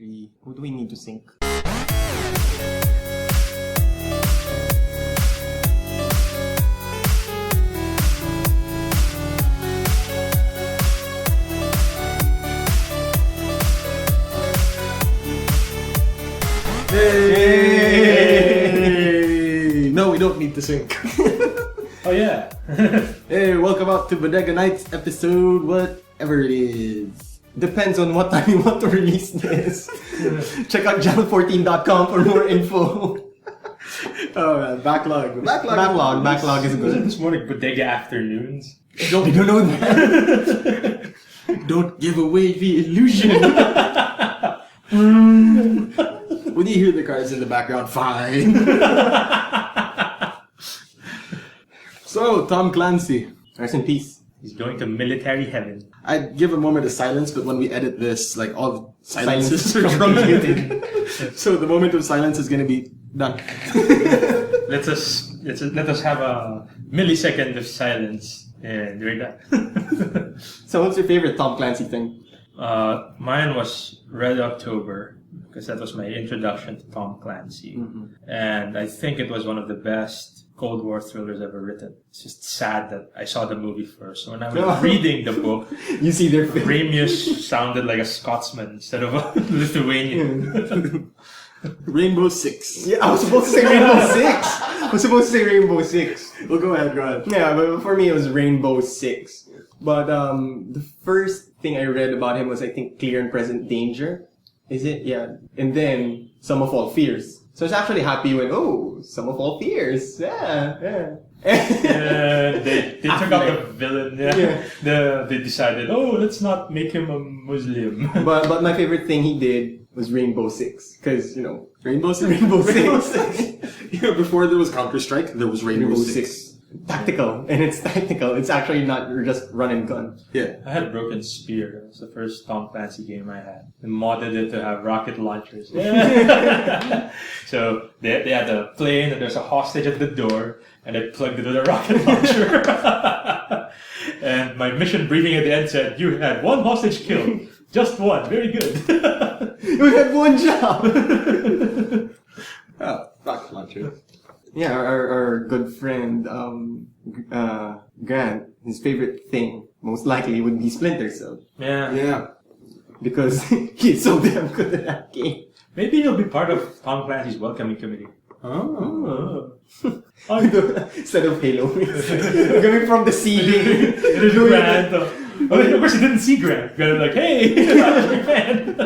3. Who do we need to sync? Hey! No, we don't need to sync. Oh yeah. Hey, welcome out to Bodega Nights episode whatever it is. Depends on what time you want to release this. Check out channel14.com for more info. Oh man, backlog. Backlog is Isn't good. this more like Bodega afternoons? Don't know that. Don't give away the illusion. When you hear the cars in the background, fine. So, Tom Clancy. Rest in peace. He's going to military heaven. I'd give a moment of silence, but when we edit this, like all silences are truncated. So the moment of silence is gonna be done. Let us have a millisecond of silence and we're done. So what's your favorite Tom Clancy thing? Mine was Red October because that was my introduction to Tom Clancy, and I think it was one of the best Cold War thrillers ever written. It's just sad that I saw the movie first. So when I was reading the book, You see their face. Ramius sounded like a Scotsman instead of a Lithuanian. Rainbow Six. Yeah, I was supposed to say Rainbow Six. Well, go ahead. Yeah, but for me it was Rainbow Six. But the first thing I read about him was, I think, Clear and Present Danger. Is it? Yeah. And then Sum of All Fears. So I was actually happy when, Sum of All Fears. Yeah. They took out the villain. Yeah. They decided, let's not make him a Muslim. But my favorite thing he did was Rainbow Six. Because, Rainbow Six. Before there was Counter-Strike, there was Rainbow Six. Tactical. And it's tactical. It's actually not just run and gun. Yeah. I had Broken Spear. It was the first Tom Clancy game I had. And modded it to have rocket launchers. So they had a plane and there's a hostage at the door and I plugged it with a rocket launcher. And my mission briefing at the end said, you had one hostage killed. Just one. Very good. You had one job! Rocket launcher. Yeah, our good friend, Grant, his favorite thing, most likely, would be Splinter Cell. Yeah. Because he's so damn good at that game. Maybe he'll be part of Tom Clancy's welcoming committee. Oh. Instead of Halo. Coming from the ceiling. There's Grant. Of course, he didn't see Grant. Grant was like, hey, I'm a big fan.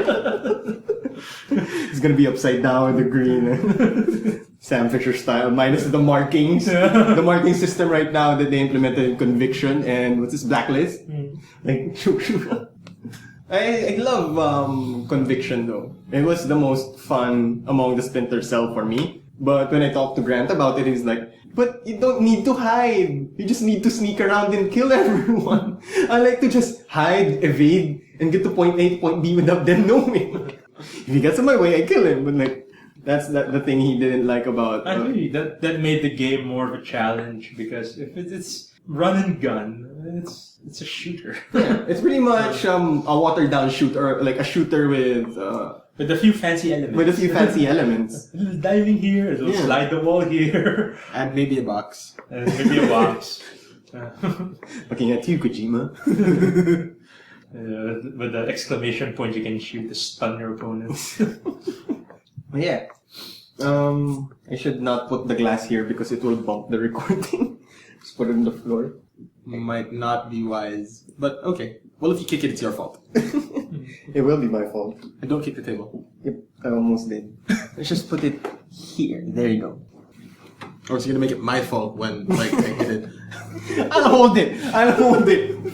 It's gonna be upside down with the green. Sam Fisher style, minus the markings. The marking system right now that they implemented in Conviction and what's this, Blacklist? Like, I love Conviction though. It was the most fun among the Splinter Cell for me. But when I talked to Grant about it, he's like, but you don't need to hide. You just need to sneak around and kill everyone. I like to just hide, evade, and get to point A to point B without them knowing. If he gets in my way, I kill him. But like, that's the thing he didn't like about... I agree. That made the game more of a challenge because if it's run and gun, it's a shooter. Yeah, it's pretty much a watered down shooter, or like a shooter with a few fancy elements. With a few fancy elements. A little diving here, a little slide the wall here. And maybe a box. And maybe a box. Looking at you, Kojima. With the exclamation point you can shoot to stun your opponents. Yeah. I should not put the glass here because it will bump the recording. Just put it on the floor. Might not be wise. But okay. Well, if you kick it, it's your fault. It will be my fault. And don't kick the table. Yep, I almost did. Let's just put it here. There you go. Or is you're gonna make it my fault when, like, I hit it. I'll hold it.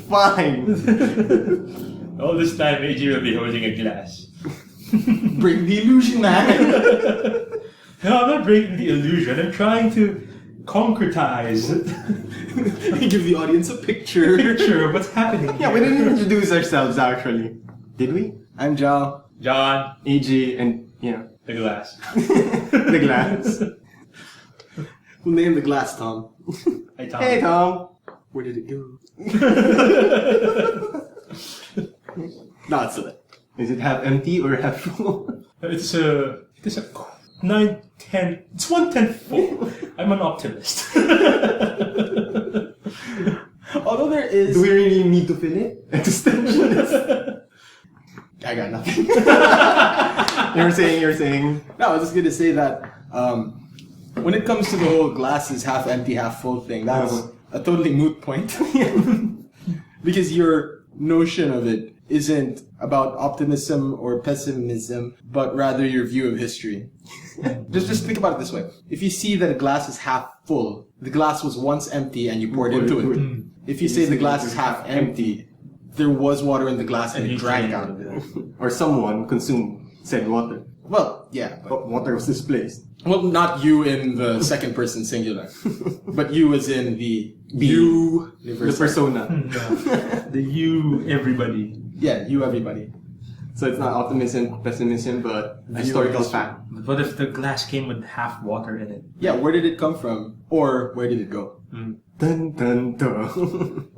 Fine. All this time, AJ will be holding a glass. Break the illusion, man! No, I'm not breaking the illusion. I'm trying to concretize Give the audience a picture. of what's happening. Yeah, we didn't introduce ourselves actually. Did we? I'm Jao. John, AJ and, the glass. the glass. Who named the glass, Tom? Hey, Tom. Hey, Tom. Where did it go? No, it's still there. Is it half empty or half full? It's a 9/10. It's 1/10 full. I'm an optimist. Although there is... Do we really need to fill it? Existentialist. I got nothing. You're saying. No, I was just going to say that when it comes to the whole glass is half empty, half full thing, that's a totally moot point. Because your notion of it isn't about optimism or pessimism, but rather your view of history. just think about it this way. If you see that a glass is half full, the glass was once empty and you poured into it. If you say the glass is half empty, there was water in the glass and it drank out of it. Or someone consumed said water. Well, yeah. But water was displaced. Well, not you in the second person singular, but you as in the you, the persona. The you, everybody. Yeah, you, everybody. So it's not optimism, pessimism, but historical fact. What if the glass came with half water in it? Yeah, where did it come from? Or where did it go? Dun dun dun.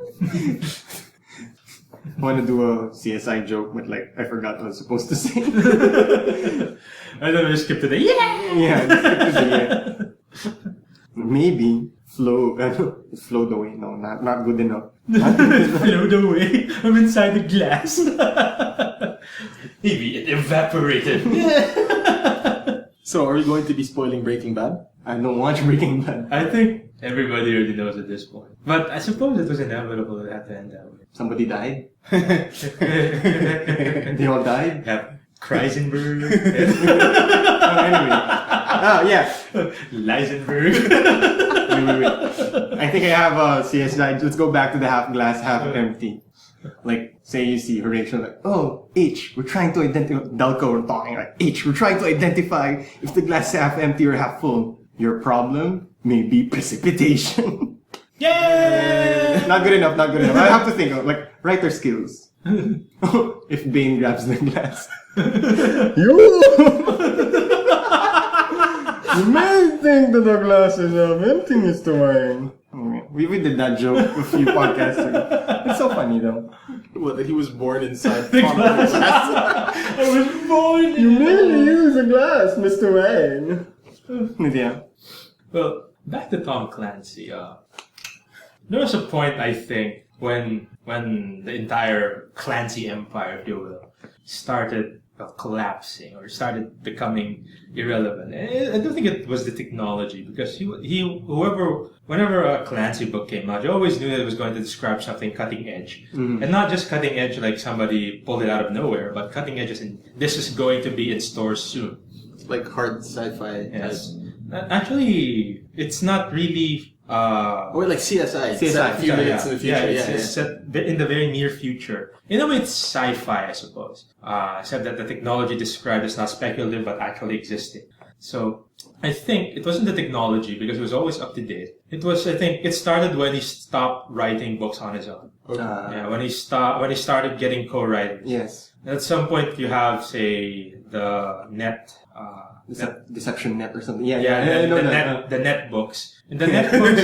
I want to do a CSI joke, but I forgot what I was supposed to say. I don't know, skip to the yeah! Yeah, just skip to the yeah. Maybe it flowed away. No, not good enough. It flowed away. I'm inside the glass. Maybe it evaporated. So, are we going to be spoiling Breaking Bad? I don't watch Breaking Bad. I think everybody already knows at this point. But I suppose it was inevitable it had to end that way. Somebody died. They all died. Yeah. Kreisenberg. Anyway. Yeah. Leisenberg. Wait. I think I have a CSI. Let's go back to the half glass, half empty. Say you see Horatio, oh, H, we're trying to identify, Dalco, we're talking H, we're trying to identify if the glass is half empty or half full. Your problem may be precipitation. Yay! Not good enough. I have to think of, writer skills. If Bane grabs the glass. You may think that the glass is half empty, Mr. Wayne. We did that joke a few podcasts ago. It's so funny though. What, that he was born inside the glass? I was born You merely use a glass, Mr. Wayne. Yeah. Well, back to Tom Clancy. There was a point, I think, when the entire Clancy empire, if you will, started collapsing or started becoming irrelevant. I don't think it was the technology, because whenever a Clancy book came out, you always knew that it was going to describe something cutting edge. Mm-hmm. And not just cutting edge like somebody pulled it out of nowhere, but cutting edge as in this is going to be in stores soon. Like hard sci-fi. Yes. Actually, it's not really... or like CSI. CSI. A few minutes in the future. It's set in the very near future. In a way, it's sci-fi, I suppose. Except that the technology described is not speculative, but actually existing. So, I think it wasn't the technology, because it was always up to date. It started when he stopped writing books on his own. Okay. When he started getting co-writers. Yes. At some point, you have, say, the net... Deception Net or something. The net books. In the net books,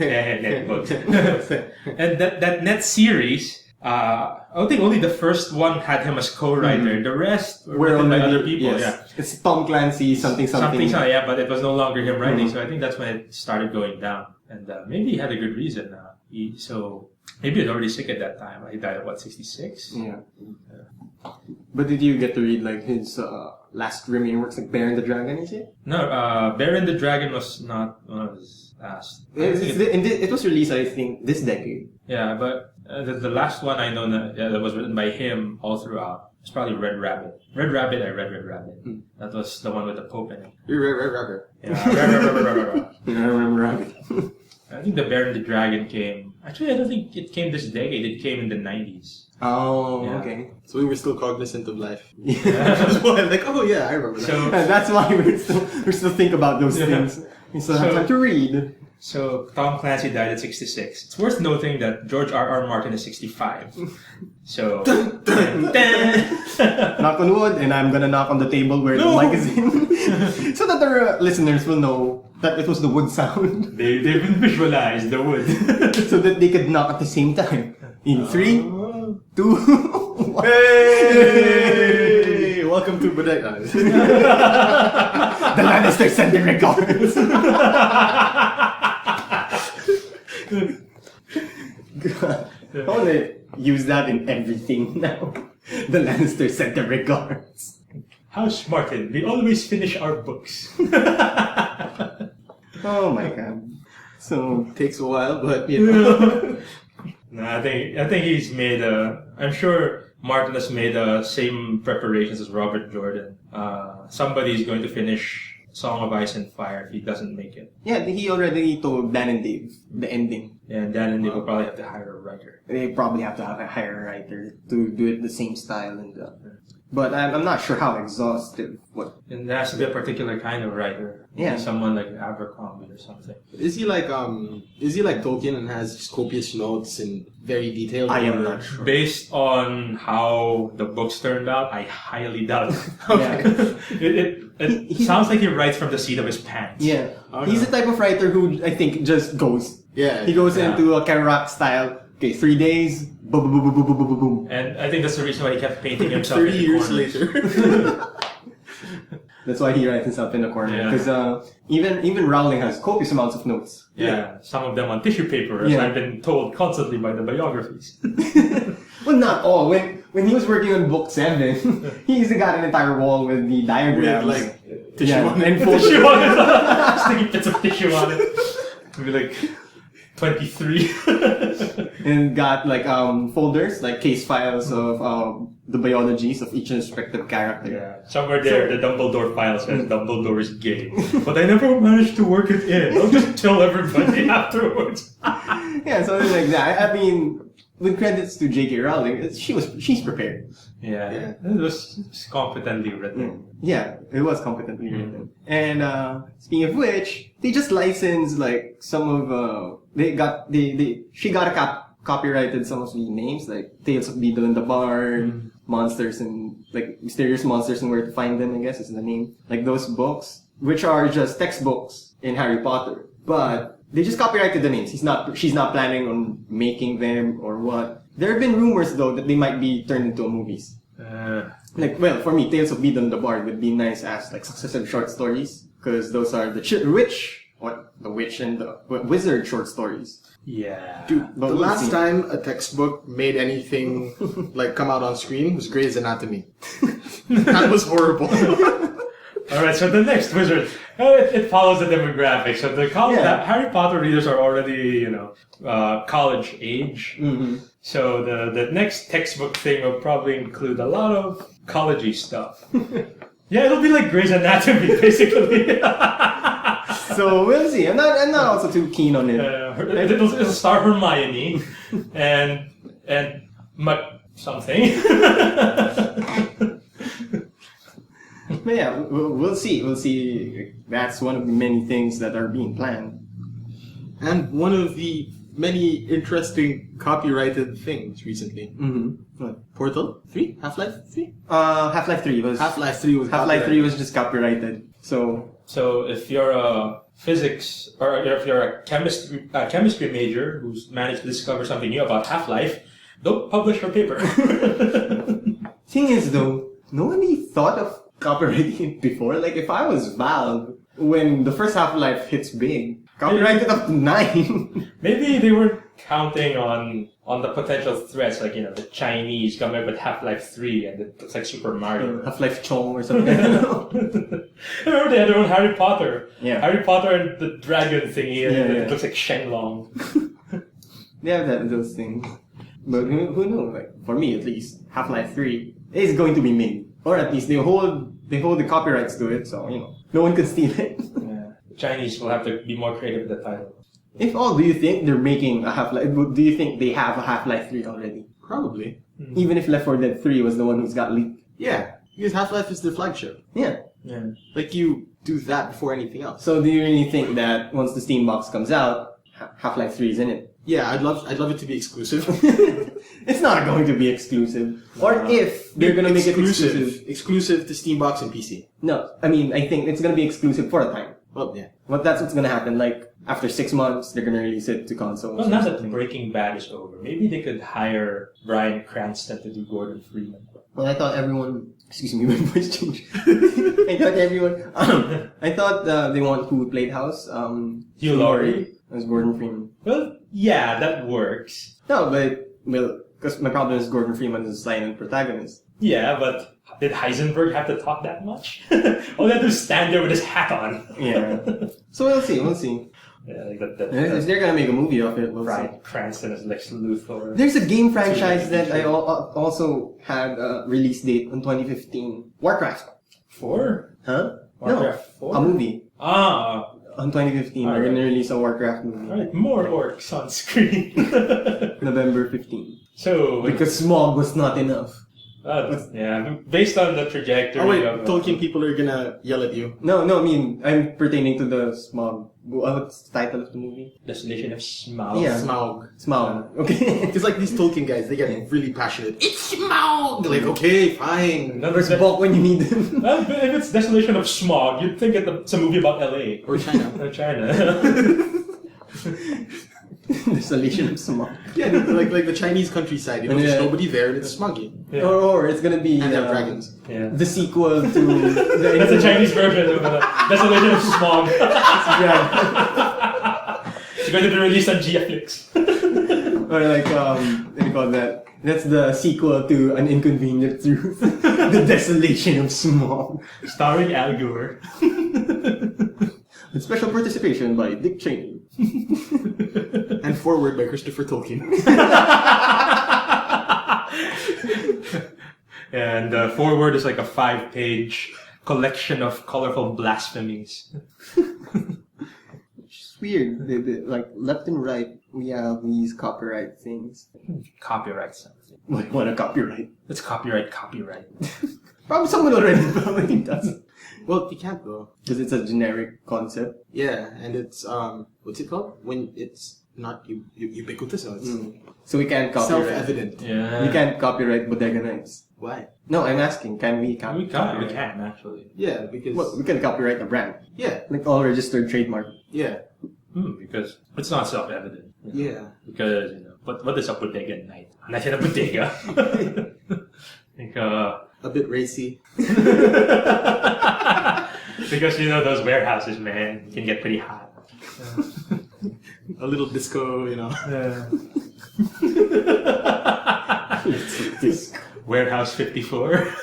net books. And that net series, I think only the first one had him as co-writer. Mm-hmm. The rest were written by other people. Yes. Yeah, it's Tom Clancy something. Yeah, but it was no longer him writing. Mm-hmm. So I think that's when it started going down. And maybe he had a good reason. Maybe he was already sick at that time. He died at 66? Yeah. But did you get to read his last remaining works, like Bear and the Dragon, is it? No, Bear and the Dragon was not one of his last. It was released, I think, this decade. Yeah, but the last one I know that was written by him all throughout. It's probably Red Rabbit. I read Red Rabbit. Hmm. That was the one with the Pope in it. Red Rabbit. Yeah, Red Rabbit. I think the Bear and the Dragon came. Actually, I don't think it came this decade. It came in the 90s. Oh, yeah. Okay. So we were still cognizant of life. Yeah. I remember that. So that's why we still think about those things. We still have time to read. So Tom Clancy died at 66. It's worth noting that George R.R. Martin is 65. So knock on wood, and I'm gonna knock on the table where the mic is in, so that the listeners will know that it was the wood sound. They will visualize the wood, so that they could knock at the same time. In 3, 2. Hey! Welcome to Bodega. The Lannister sent their regards. God. I want to use that in everything now. The Lannister sent their regards. House Martin, we always finish our books. Oh my god. So Takes a while, but you know. No, I think he's made I'm sure Martin has made the same preparations as Robert Jordan. Somebody's going to finish Song of Ice and Fire if he doesn't make it. yeah, he already told Dan and Dave the ending. And Dan and they will probably have to hire a writer. They probably have to hire a writer to do it the same style and but I'm not sure how exhaustive. What? And there has to be a particular kind of writer. Yeah. Maybe someone like Abercrombie or something. Is he like Tolkien and has just copious notes and very detailed? I am or- not sure. Based on how the books turned out, I highly doubt it. Yeah. It sounds like he writes from the seat of his pants. Yeah, Okay. he's the type of writer who I think just goes. Yeah. He goes Yeah. into a Kerouac style. Okay, 3 days. Boom, boom, boom, boom, boom, boom, boom, boom. And I think that's the reason why he kept painting himself 30 in the years corners. later. That's why he writes himself in the corner. Yeah. Because even Rowling has copious amounts of notes. Yeah, some of them on tissue paper, as Yeah. I've been told constantly by the biographies. Well, not all. When he was working on book 7, he easily got an entire wall with the diagrams. With like tissue yeah, on it. and folded. Tissue on it. Sticky bits of tissue on it. Maybe like 23. And got like folders, like case files of the biologies of each respective character. Yeah, somewhere there, the Dumbledore file says Dumbledore is gay. But I never managed to work it in. I'll just tell everybody afterwards. Yeah, something like that. I mean, with credits to J.K. Rowling, she's prepared. Yeah, Yeah. it was competently written. Yeah, it was competently written. And speaking of which, they just licensed like some of she got a copyrighted some of the names like Tales of Beedle and the Bard, Monsters and like Mysterious Monsters and Where to Find Them, I guess is the name. Like those books, which are just textbooks in Harry Potter. But they just copyrighted the names. She's not planning on making them or what. There have been rumors though that they might be turned into movies. Like, well, for me, Tales of Beedle and the Bard would be nice as like successive short stories because those are the witch and the wizard short stories. Yeah. Dude, But the we'll last see. time a textbook made anything like come out on screen was Grey's Anatomy. That was horrible. Alright, so the next wizard, it follows the demographic. So the Harry Potter readers are already, college age. Mm-hmm. So the next textbook thing will probably include a lot of collegey stuff. Yeah, it'll be like Grey's Anatomy, basically. So we'll see. I'm not also too keen on it. It'll star Hermione and something. But yeah, we'll see. We'll see. That's one of the many things that are being planned. And one of the many interesting copyrighted things recently. Mm-hmm. What? Portal 3? Half-Life 3? Half-Life 3 was Half-Life 3 was Half-Life 3 copyrighted. was just copyrighted. So if you're a physics or if you're a chemistry major who's managed to discover something new about Half-Life, don't publish your paper. thing is though, nobody thought of copyrighting it before. Like if I was Valve, when the first Half-Life hits big, copyrighted up to 9. Maybe they were counting on the potential threats, like the Chinese coming up with Half-Life 3 and it's like Super Mario. Half-Life Chong or something. Remember they had their own Harry Potter. Yeah. Harry Potter and the dragon thingy. And Yeah. it looks like Shenlong. They have those things. But who knows? Like for me at least, Half-Life 3 is going to be made. Or at least they hold the copyrights to it, so no one can steal it. Yeah. The Chinese will have to be more creative with the title. If all, do you think they're making a Half-Life? Do you think they have a Half-Life 3 already? Probably. Even if Left 4 Dead 3 was the one who's got leaked. Yeah, because Half-Life is their flagship. Yeah. Yeah. Like, you do that before anything else. So do you really think that once the Steam box comes out, Half-Life 3 is in it? Yeah, I'd love it to be exclusive. It's not going to be exclusive. Or if they're going to make it exclusive. Exclusive to Steambox and PC. No, I mean, I think it's going to be exclusive for a time. Well, yeah. But that's what's going to happen. Like, after 6 months, they're gonna release it to consoles. Well, now that Breaking Bad is over, maybe they could hire Bryan Cranston to do Gordon Freeman. Well, I thought everyone... Excuse me, my voice changed. I thought everyone... I thought they want who played House. Hugh Laurie. As Gordon Freeman. Well, yeah, that works. No, but... Well, because my problem is Gordon Freeman is a silent protagonist. Yeah, but did Heisenberg have to talk that much? All he had to do is stand there with his hat on. Yeah. So we'll see. Yeah, like that. If they're gonna make a movie of it, we'll see. Bryan Cranston as Lex Luthor. There's a game franchise that I also had a release date on 2015. Warcraft. 4? Huh? Warcraft No, 4? a movie. On 2015, they're gonna release a Warcraft movie. Alright, more orcs on screen. November 15. So... Because smog was not enough. Yeah, based on the trajectory Oh wait, of... Tolkien people are gonna yell at you. No, I mean, I'm pertaining to the smog. What's the title of the movie? Desolation of Smaug. Yeah. Smog. Okay. It's like these Tolkien guys, they get really passionate. It's Smaug! Like, okay, fine. Where's Bulk when you need them? Well, if it's Desolation of Smaug, you'd think it's a movie about LA. Or China. Or China. Desolation of smog. Yeah, like the Chinese countryside, you know, there's Yeah. nobody there and it's smoggy. Yeah. Or it's gonna be And they have dragons. Yeah. the sequel to That's a Chinese version of Desolation of Smog. It's going to be released on GFlix. Or like, what do you call that? That's the sequel to An Inconvenient Truth. The Desolation of Smog. Starring Al Gore. With special participation by Dick Cheney. And forward by Christopher Tolkien. And forward is like a 5-page collection of colorful blasphemies. It's weird. Like, left and right, we have these copyright things. Copyright something. What a copyright. Let's copyright. Probably someone already does. Well, you can't though. Because it's a generic concept. Yeah, and it's, what's it called? When it's not ubiquitous, so it's So we can't copyright. self-evident. Yeah. We can't copyright Bodega Nights. Why? No, I'm asking, can we copyright? We can, actually. Yeah, because... Well, we can copyright a brand. Yeah, Like all registered trademark. yeah, Because it's not self-evident. yeah. Because, what is a bodega night? Not in a bodega. Like, A bit racy. because, those warehouses, man, can get pretty hot. A little disco, you know. This. Warehouse 54.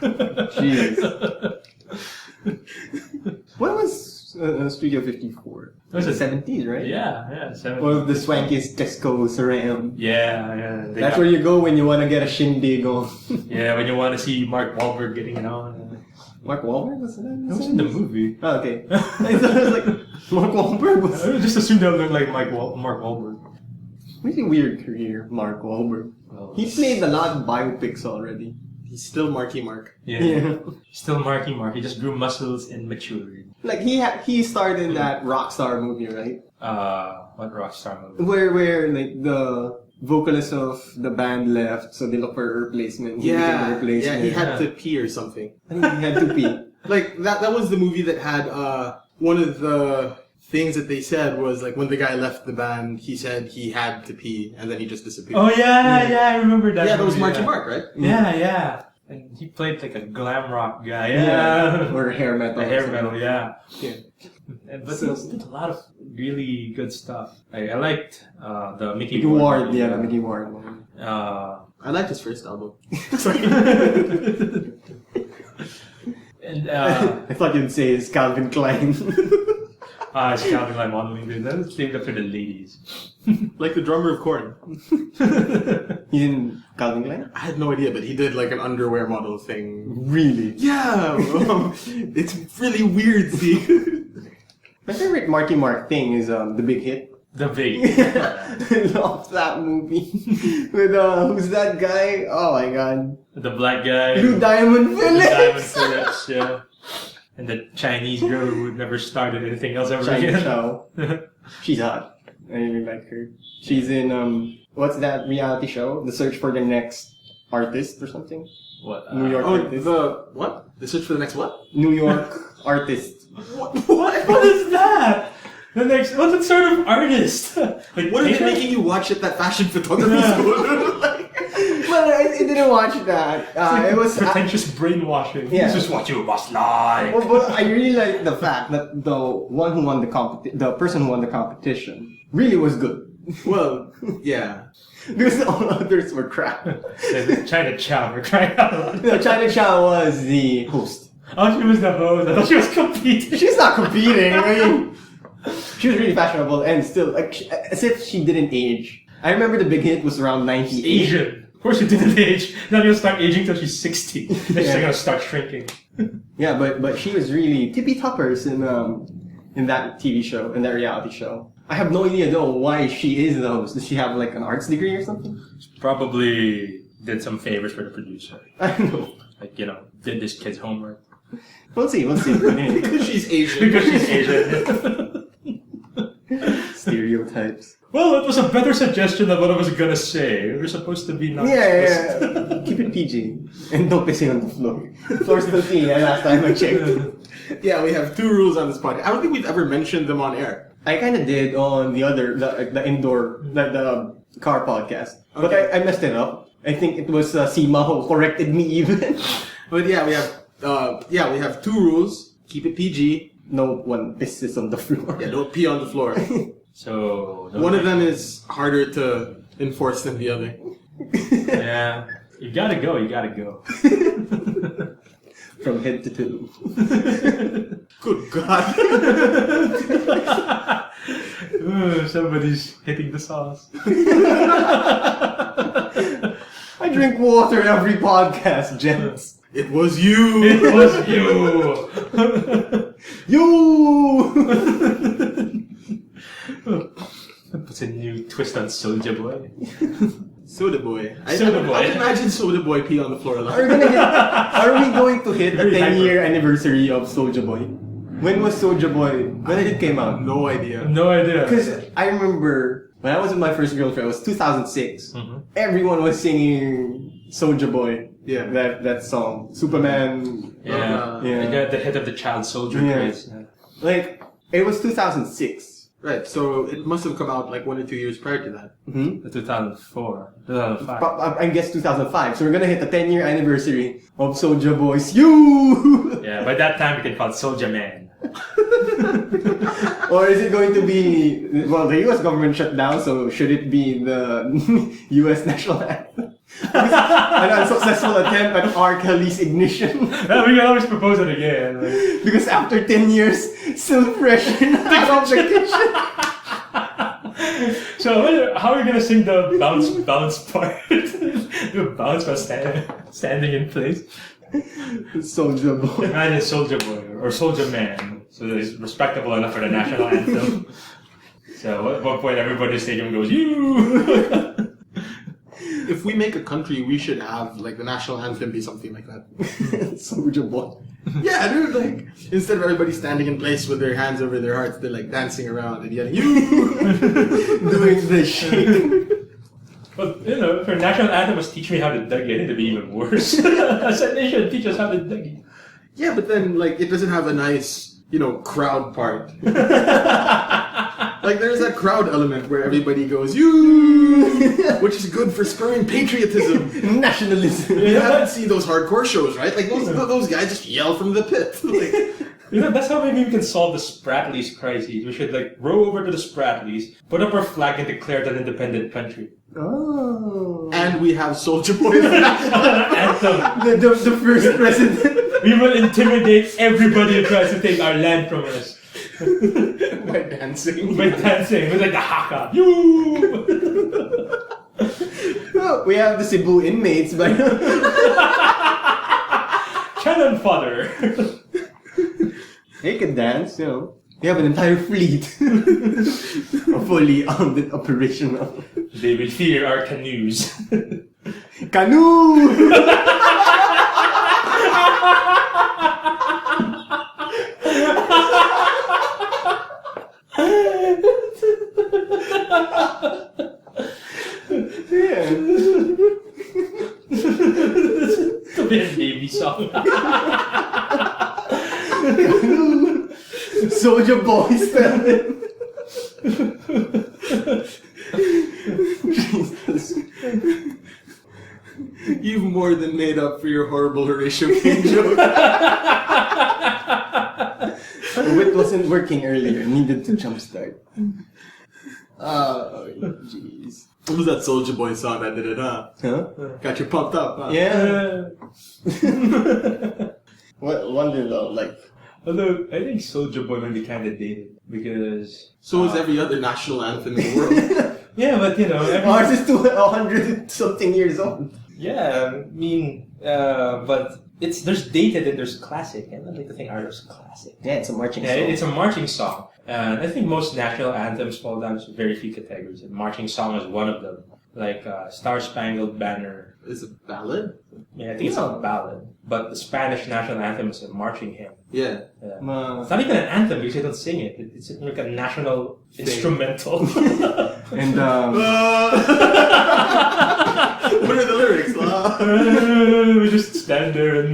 Jeez. When was Studio 54? It was the 70s, right? Yeah. One of the swankiest discos around. Yeah. That's where you go when you want to get a shindig on. Yeah, when you want to see Mark Wahlberg getting it on. Mark Wahlberg was in that? It was in the movie. Oh, okay. I thought it was like Mark Wahlberg was. I just assumed that looked like Mark Wahlberg. Really weird career, Mark Wahlberg. Oh. He played a lot of biopics already. He's still Marky Mark. Yeah. Still Marky Mark. He just grew muscles and matured. Like he starred in that Rockstar movie, right? What Rockstar movie? Where like the vocalist of the band left, so they look for a replacement. He became a Yeah, replacement. he had to pee or something. I think he had to pee. Like, that was the movie that had, one of the things that they said was, like, when the guy left the band, he said he had to pee, and then he just disappeared. Oh yeah, I remember that. Yeah, that was movie, Marky Mark, right? Yeah. And he played like a glam rock guy. Yeah. Or hair metal. The hair metal, yeah. Yeah. But he also did a lot of really good stuff. I liked the Mickey Mickey Ward, yeah, the Mickey Ward one. I liked his first album. And I thought you'd say it's Calvin Klein. it's Calvin Klein modeling, dude. That's named after the ladies. Like the drummer of Korn. He's in Calvin Klein? I had no idea, but he did, like, an underwear model thing. Really? Yeah! It's really weird, see? My favorite Marky Mark thing is The Big Hit. The Big. I love that movie. With who's that guy? Oh my god. The black guy. Blue Diamond Phillips. Diamond Phillips, yeah. And the Chinese girl who never started anything else ever China again. Chow. She's hot. I really like her. She's in what's that reality show? The Search for the Next artist or something. What? New York artist. The search for the next what? New York artist. What is that? The next, what sort of artist? Like, What are they making you watch at that fashion photography school? Well, I didn't watch that. It was pretentious brainwashing. Yeah. This is what you must like. Well, but I really like the fact that the person who won the competition really was good. Well, yeah. Because all others were crap. China Chow, we're crying out loud. No, China Chow was the host. Oh, she was the host. I thought she was competing. She's not competing. I mean, she was really fashionable and still, like, as if she didn't age. I remember the big hit was around 98. Asian. Of course she didn't age. Not gonna start aging till she's 60. Then she's Yeah. gonna start shrinking. Yeah, but she was really tippy toppers in that TV show, in that reality show. I have no idea though why she is the host. Does she have like an arts degree or something? Probably did some favors for the producer. I don't know. Like, did this kid's homework. We'll see. Because she's Asian. Because she's Asian. Stereotypes. Well, it was a better suggestion than what I was gonna say. We were supposed to be not explicit. Yeah. Keep it PG. And don't piss on the floor. Floor's still clean, last time I checked. Yeah, we have 2 rules on this podcast. I don't think we've ever mentioned them on air. I kind of did on the indoor, the car podcast. But Okay. I messed it up. I think it was Sima who corrected me even. But yeah, we have 2 rules. Keep it PG. No one pisses on the floor. Yeah, don't pee on the floor. So One of them is harder to enforce than the other. Yeah. You gotta go. From head to toe. Good God. Ooh, somebody's hitting the sauce. I drink water every podcast, gents. It was you. It was you. You! Puts a new twist on Soulja Boy. Soda Boy. Soda Boy. I can imagine Soda Boy pee on the floor a lot. Are we going to hit the Very 10-year anniversary of Soulja Boy? When was Soulja Boy? When did it came out? No idea. No idea. Because I remember when I was with my first girlfriend, it was 2006. Mm-hmm. Everyone was singing Soulja Boy. Yeah. That song. Superman. Yeah. Yeah. They got the hit of the child soldier Yeah. craze. Yeah. Like, it was 2006. Right, so it must have come out like 1 or 2 years prior to that. Mm-hmm. 2004, 2005. I guess 2005. So we're gonna hit the 10-year anniversary of Soulja Boy's You! Yeah, by that time we can call it Soulja Man. Or is it going to be, well, the US government shut down, so should it be the US national anthem? An unsuccessful attempt at R. Kelly's Ignition. Well, we can always propose it again. Like. Because after 10 years, still fresh and out of the kitchen. So, how are we gonna sing the bounce part? The bounce while standing in place? Soulja Boy. Imagine Soulja Boy or Soulja Man. So that it's respectable enough for the national anthem. So at one point everybody in the stadium goes, you! If we make a country, we should have like the national anthem be something like that. Soulja Boy. Yeah, dude, like instead of everybody standing in place with their hands over their hearts, they're like dancing around and yelling, you! Doing the shake. But, if our national anthem was teach me how to Dougie, I think it'd be even worse. I said they should teach us how to Dougie. Yeah, but then like it doesn't have a nice, crowd part. Like there's that crowd element where everybody goes, you! Which is good for spurring patriotism. Nationalism. You haven't seen those hardcore shows, right? Like those guys just yell from the pit. Like, That's how maybe we can solve the Spratlys crisis. We should row over to the Spratlys, put up our flag and declare it an independent country. Oh. and we have Soulja Boy as the national Anthem. The first president. We will intimidate everybody who tries to take our land from us. by dancing. By dancing, with the haka. You! Oh, we have the Cebu inmates, but Cannon fodder. they can dance, We have an entire fleet. Fully operational. They will fear our canoes. Canoe! Korean baby song. Soulja Boy style. Jesus. You've more than made up for your horrible Horatio King joke. Wit wasn't working earlier. Needed to jumpstart. Oh, jeez. What was that Soulja Boy song that did it, huh? Huh? Got you pumped up, huh? Yeah. What wonder though, like. Although, I think Soulja Boy might be kind of dated. Because... So is every other national anthem in the world. Yeah, but you know... Ours is 100 something years old. Yeah, I mean... but there's dated and there's classic. And I'd like to think ours is classic. Yeah, it's a marching Yeah, song. it's a marching song. And I think most national anthems fall down to very few categories. And marching song is one of them. Like Star Spangled Banner. Is it ballad? Yeah, I think it's a ballad. But the Spanish national anthem is a marching hymn. Yeah. It's not even an anthem because they don't sing it. It's like a national instrumental. And what are the lyrics? We just stand there and...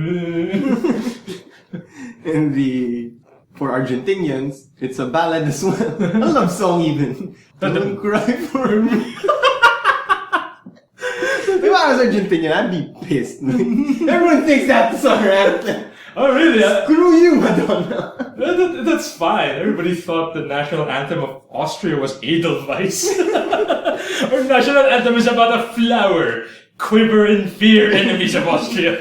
for Argentinians, it's a ballad as well. A love song even. Don't cry for me. If I was Argentinian, I'd be pissed. Everyone thinks that's our anthem. Oh really? Screw you, Madonna. That's fine. Everybody thought the national anthem of Austria was Edelweiss. Our national anthem is about a flower. Quiver in fear, enemies of Austria.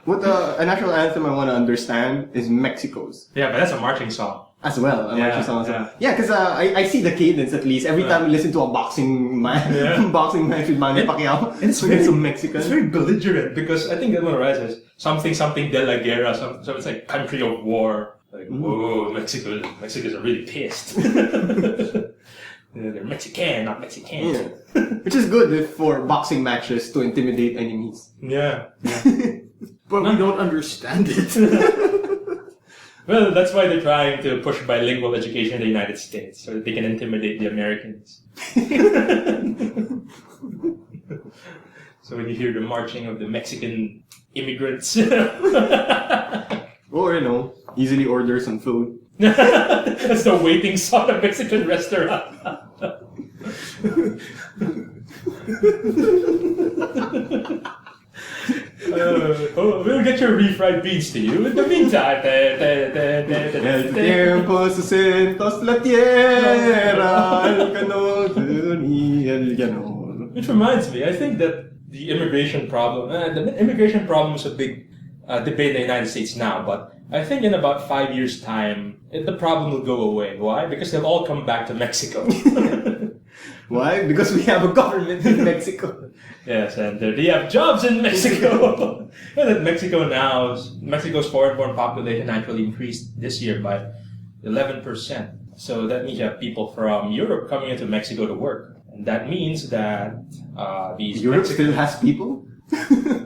What a national anthem I want to understand is Mexico's. Yeah, but that's a marching song. As well, a marching song. Yeah, because I see the cadence at least. Every time we listen to a boxing match, boxing match with Manny Pacquiao, it's we get some Mexican. It's very belligerent because I think that one arises something de la guerra, so it's like country of war. Like, whoa, Mexicans are really pissed. They're Mexican, not Mexican. Yeah. Which is good for boxing matches to intimidate enemies. Yeah. But we don't understand it. Well, that's why they're trying to push bilingual education in the United States, so that they can intimidate the Americans. So when you hear the marching of the Mexican immigrants... Or, easily order some food. That's the waiting song at a Mexican restaurant. We'll get your refried beans to you in the meantime. El tiempo se sentos la tierra, el canón y el llanón. Which reminds me, I think that the immigration problem is a big debate in the United States now, but I think in about 5 years' time, the problem will go away. Why? Because they'll all come back to Mexico. Why? Because we have a government in Mexico. Yes, and they have jobs in Mexico. And that Mexico's foreign-born population actually increased this year by 11%. So that means you have people from Europe coming into Mexico to work. And that means that these Europe still has people?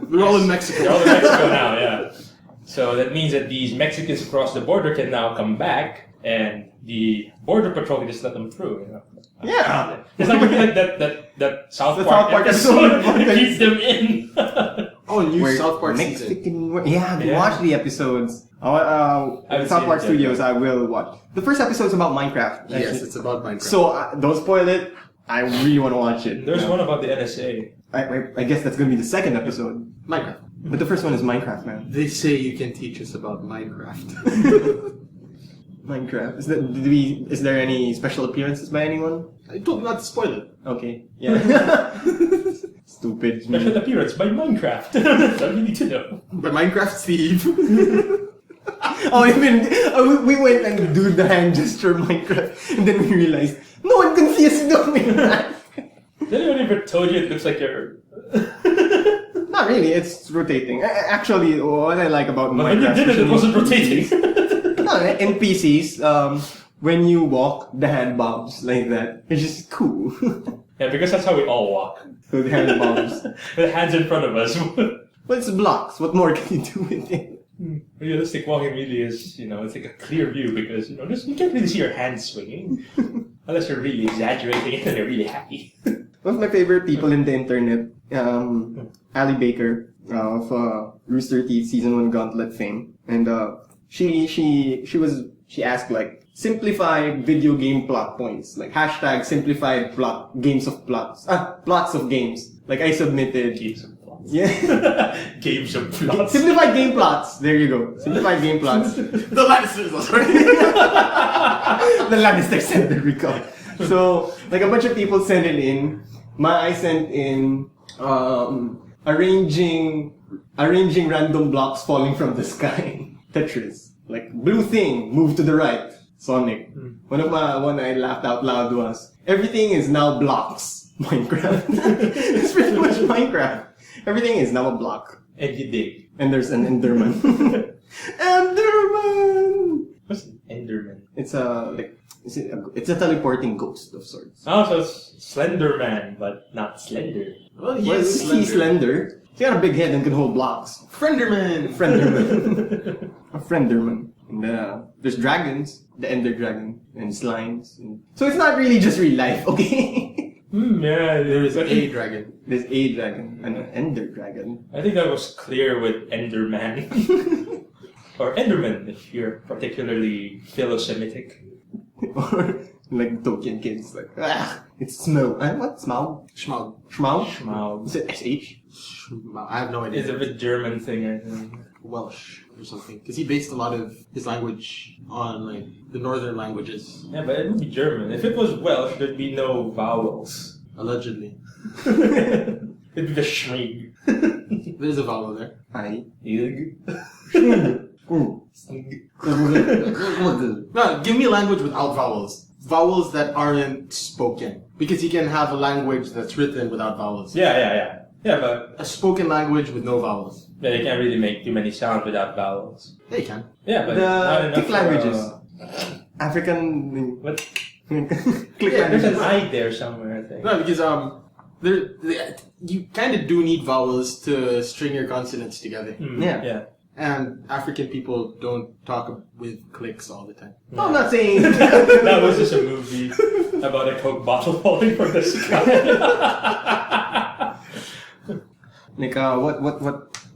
We're all in Mexico. They're all in Mexico now, yeah. So that means that these Mexicans across the border can now come back, and the border patrol can just let them through. Yeah. It's not gonna be like that South Park episode to keep them in. New South Park Mexican season. Yeah, have you watched the episodes? South Park Studios, I will watch. The first episode is about Minecraft. Yes, it's about Minecraft. So, don't spoil it. I really want to watch it. There's one about the NSA. I guess that's going to be the second episode. Minecraft. But the first one is Minecraft, man. They say you can teach us about Minecraft. Minecraft. Is there any special appearances by anyone? I told you not to spoil it. Okay. Yeah. Stupid. Special appearance by Minecraft. That's all you need to know. By Minecraft Steve. We went and do the hand gesture Minecraft, and then we realized no one can see us doing that. Did anyone ever told you it looks like you're... Not really, it's rotating. Actually, what I like about But when you Minecraft... did it wasn't rotating. No, in PCs, when you walk, the hand bobs like that. It's just cool. Yeah, because that's how we all walk. So the hand bobs. With hands in front of us. Well, it's blocks. What more can you do with it? Realistic walking really is, it's like a clear view because, you can't really see your hands swinging. Unless you're really exaggerating it and you're really happy. One of my favorite people in the internet Ali Baker of Rooster Teeth Season 1 Gauntlet fame. And she asked like, simplify video game plot points. Like hashtag simplified plots of games. Like I submitted. Games of plots. Yeah. Games of plots. Simplified game plots. There you go. Simplified game plots. The Lannisters, sorry. The Lannister sent the recall. So, like a bunch of people sent it in. I sent in arranging random blocks falling from the sky. Tetris. Like blue thing, move to the right. Sonic. One I laughed out loud was, everything is now blocks. Minecraft. It's pretty much Minecraft. Everything is now a block. And you dig. And there's an Enderman. Enderman! What's an Enderman? It's a teleporting ghost of sorts. Oh, so it's Slender Man, but not slender. Well, He's slender. He's got a big head and can hold blocks. Frenderman. Frienderman. A Frienderman. And there's dragons, the Ender Dragon, and slimes. So it's not really just real life, okay? Yeah, There's a dragon. There's a dragon, and an Ender Dragon. I think that was clear with Enderman. Or Enderman, if you're particularly philo-Semitic. Or like Tolkien kids, like, it's Smaug. What? Smaug? Schmaug. Schmaug? Schmaug. Is it SH? I have no idea. It's a bit German thing, I think. Welsh or something. Because he based a lot of his language on like the northern languages. Yeah, but it would be German. If it was Welsh, there'd be no vowels. Allegedly. It'd be the schmig. There's a vowel there. I. Ig. No, give me a language without vowels. Vowels that aren't spoken. Because you can have a language that's written without vowels. Yeah, but A spoken language with no vowels. they can't really make too many sounds without vowels. Yeah, you can. Yeah, but not The enough click for, languages. African. What? Click Yeah, There's an languages. I there somewhere, I think. No, because you kind of do need vowels to string your consonants together. Yeah. And African people don't talk with clicks all the time. No, I'm not saying. That was just a movie about a Coke bottle falling from the sky. Like,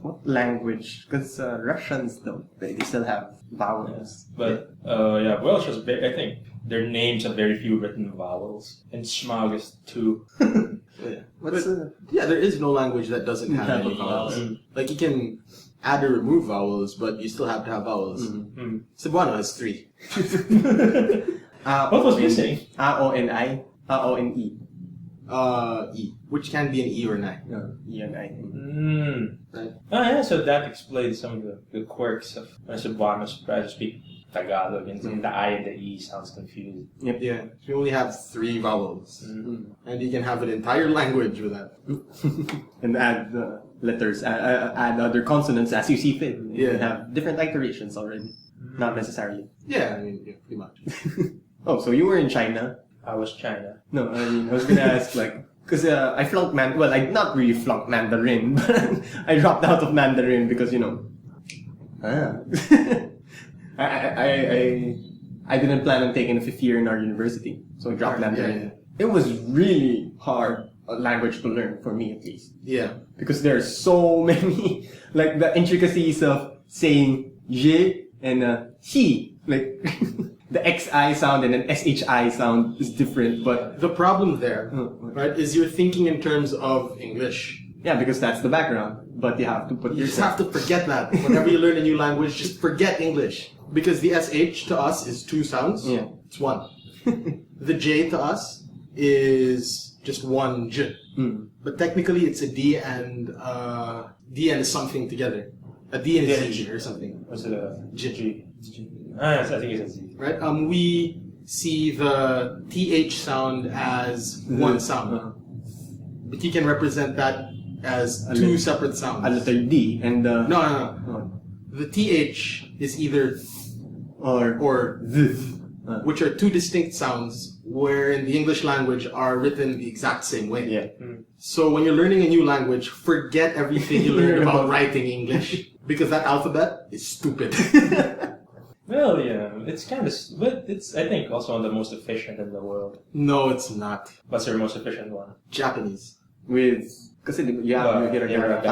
what language? Because Russians don't. They still have vowels. But, Welsh has, I think, their names have very few written vowels. And Schmaug is 2. Yeah. What's Yeah, there is no language that doesn't have Have any a vowels. vowel. Like, you can add or remove vowels, but you still have to have vowels. Cebuano has 3. What was missing? A-O-N-I, A-O-N-E. E, which can be an E or an I. No, E-N-I. Right? Oh yeah, so that explains some of the quirks of when Cebuanos try to speak Tagalog, and the I and the E sounds confused. Yep. Yeah. So you only have 3 vowels. And you can have an entire language with that. And add letters, add other consonants as you see fit. You Yeah. can have different iterations already. Not necessarily. Yeah, I mean, yeah, pretty much. Oh, so you were in China? I was China. No, I mean, I was gonna ask, like, because I flunked well, I not really flunked Mandarin, but I dropped out of Mandarin because, I didn't plan on taking a 5th year in our university, so I dropped Mandarin. Yeah. It was really hard language to learn, for me at least. Yeah. Because there are so many, like, the intricacies of saying je and xi, like, the XI sound and an SHI sound is different, but The problem there, right, is you're thinking in terms of English. yeah, because that's the background. But you have to put You just yourself. have to forget that. Whenever you learn a new language, just forget English. Because the SH to us is 2 sounds. Yeah. It's 1. The J to us is just 1 J. But technically it's a D and something together. A D and a Z or something. Was it a J. yes, I think it's a Z. Right? We see the TH sound as 1 sound. But you can represent that as 2 separate sounds. A letter D and No. The TH is either or th. which are 2 distinct sounds, where in the English language are written the exact same way. Yeah. So when you're learning a new language, forget everything you learned about writing English, because that alphabet is stupid. Well, yeah, it's kind of, but it's, I think, also one of the most efficient in the world. No, it's not. What's your most efficient one? Japanese. with kasi you have your hiragana,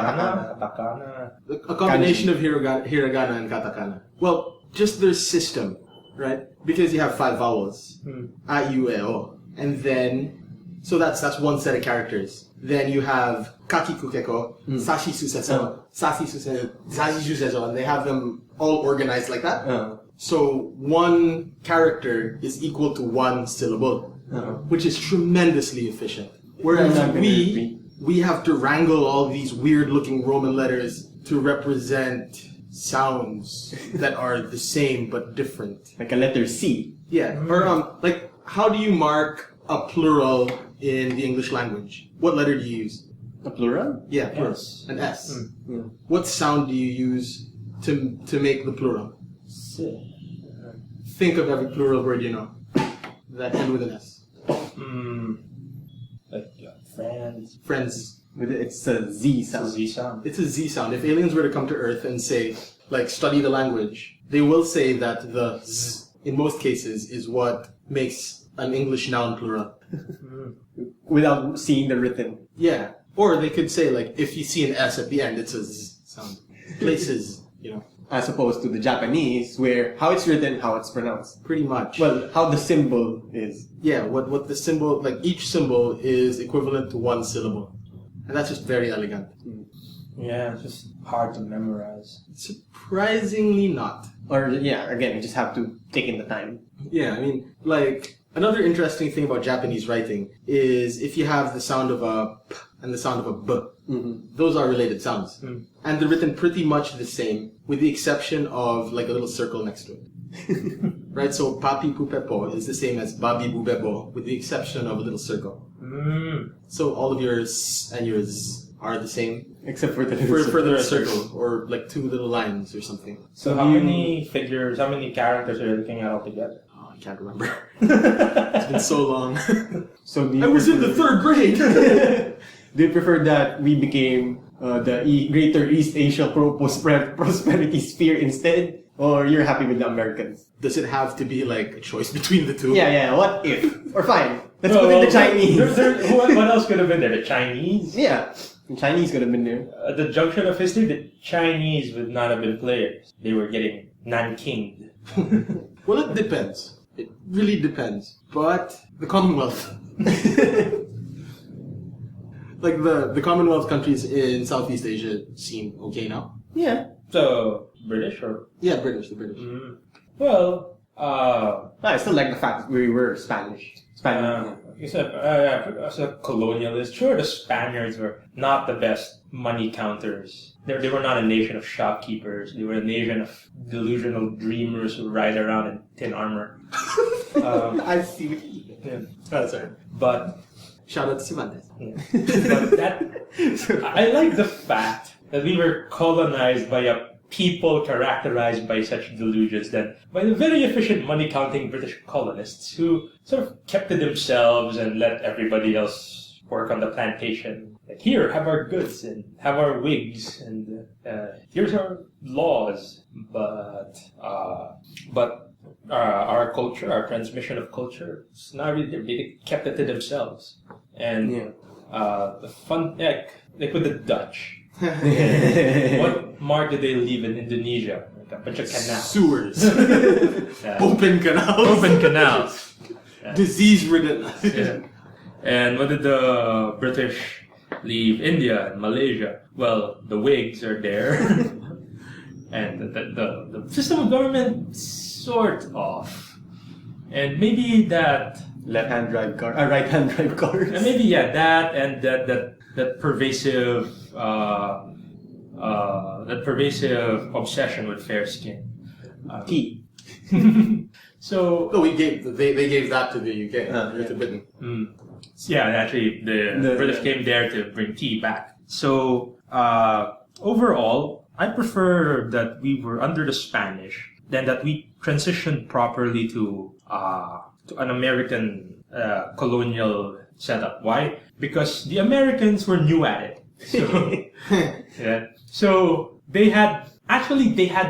katakana. A combination of hiragana and katakana. Well, just their system, right? Because you have 5 vowels. A, U, E, O. And then, so that's one set of characters. Then you have kaki kukeko, sashi suseso, sashi suseso, and they have them all organized like that. So one character is equal to 1 syllable, which is tremendously efficient. Whereas we have to wrangle all these weird-looking Roman letters to represent sounds that are the same but different. Like a letter C. Yeah. Or like, how do you mark a plural in the English language? What letter do you use? A plural? Yeah, plural. S. An S. What sound do you use to make the plural? Think of every plural word you know that end with an S. Like friends. Friends. It's a Z sound. Z sound. It's a Z sound. If aliens were to come to Earth and say, like, study the language, they will say that the Z, in most cases, is what makes an English noun plural. Without seeing the written. Yeah. Or they could say, like, if you see an S at the end, it's a Z sound. Places, you know. As opposed to the Japanese, where how it's written, how it's pronounced. Pretty much. Well, how the symbol is. Yeah, what the symbol, like, each symbol is equivalent to 1 syllable. And that's just very elegant. Yeah, it's just hard to memorize. Surprisingly not. Or, yeah, again, you just have to take in the time. Yeah, I mean, like, another interesting thing about Japanese writing is if you have the sound of a P and the sound of a B, those are related sounds. And they're written pretty much the same, with the exception of, like, a little circle next to it. Right? So, papi pupepo is the same as babi bubebo, with the exception of a little circle. So, all of your S and your Z are the same. Except for the For the circle, or like 2 little lines or something. So how many characters are you looking at altogether? Oh, I can't remember. It's been so long. So I was in the 3rd grade! Do you prefer that we became the Greater East Asia Prosperity Sphere instead? Or you're happy with the Americans? Does it have to be like a choice between the two? Yeah, what if? Or fine, let's put in the Chinese. What else could have been there? The Chinese? Yeah, the Chinese could have been there. At the junction of history, the Chinese would not have been players. They were getting Nankinged. Well, it depends. It really depends. But the Commonwealth. Like the Commonwealth countries in Southeast Asia seem okay now. Yeah. So, British or? Yeah, British, the British. Well, I still like the fact that we were Spanish. As a colonialist, sure, the Spaniards were not the best money counters. They were not a nation of shopkeepers. They were a nation of delusional dreamers who ride around in tin armor. I see what you mean. Yeah. Oh, sorry. But shout out to Cervantes. Yeah. But I like the fact that we were colonized by a people characterized by such delusions than by the very efficient money-counting British colonists who sort of kept to themselves and let everybody else work on the plantation. Like, here, have our goods and have our wigs and here's our laws. But our culture, our transmission of culture, it's not really there. They kept it to themselves. And the fun, like with the Dutch. What mark did they leave in Indonesia? Like a bunch of canals. Sewers. Open canals. Open canals. Disease-ridden. Yeah. And what did the British leave? India and Malaysia. Well, the wigs are there. And the system of government, sort of. And maybe that... Left-hand drive car, right-hand drive cars. And maybe, that and that pervasive obsession with fair skin. Tea. So no, they gave that to the UK, to Britain. Yeah, actually, the British came there to bring tea back. So overall, I prefer that we were under the Spanish than that we transitioned properly to an American colonial setup. Why? Because the Americans were new at it. So, so they had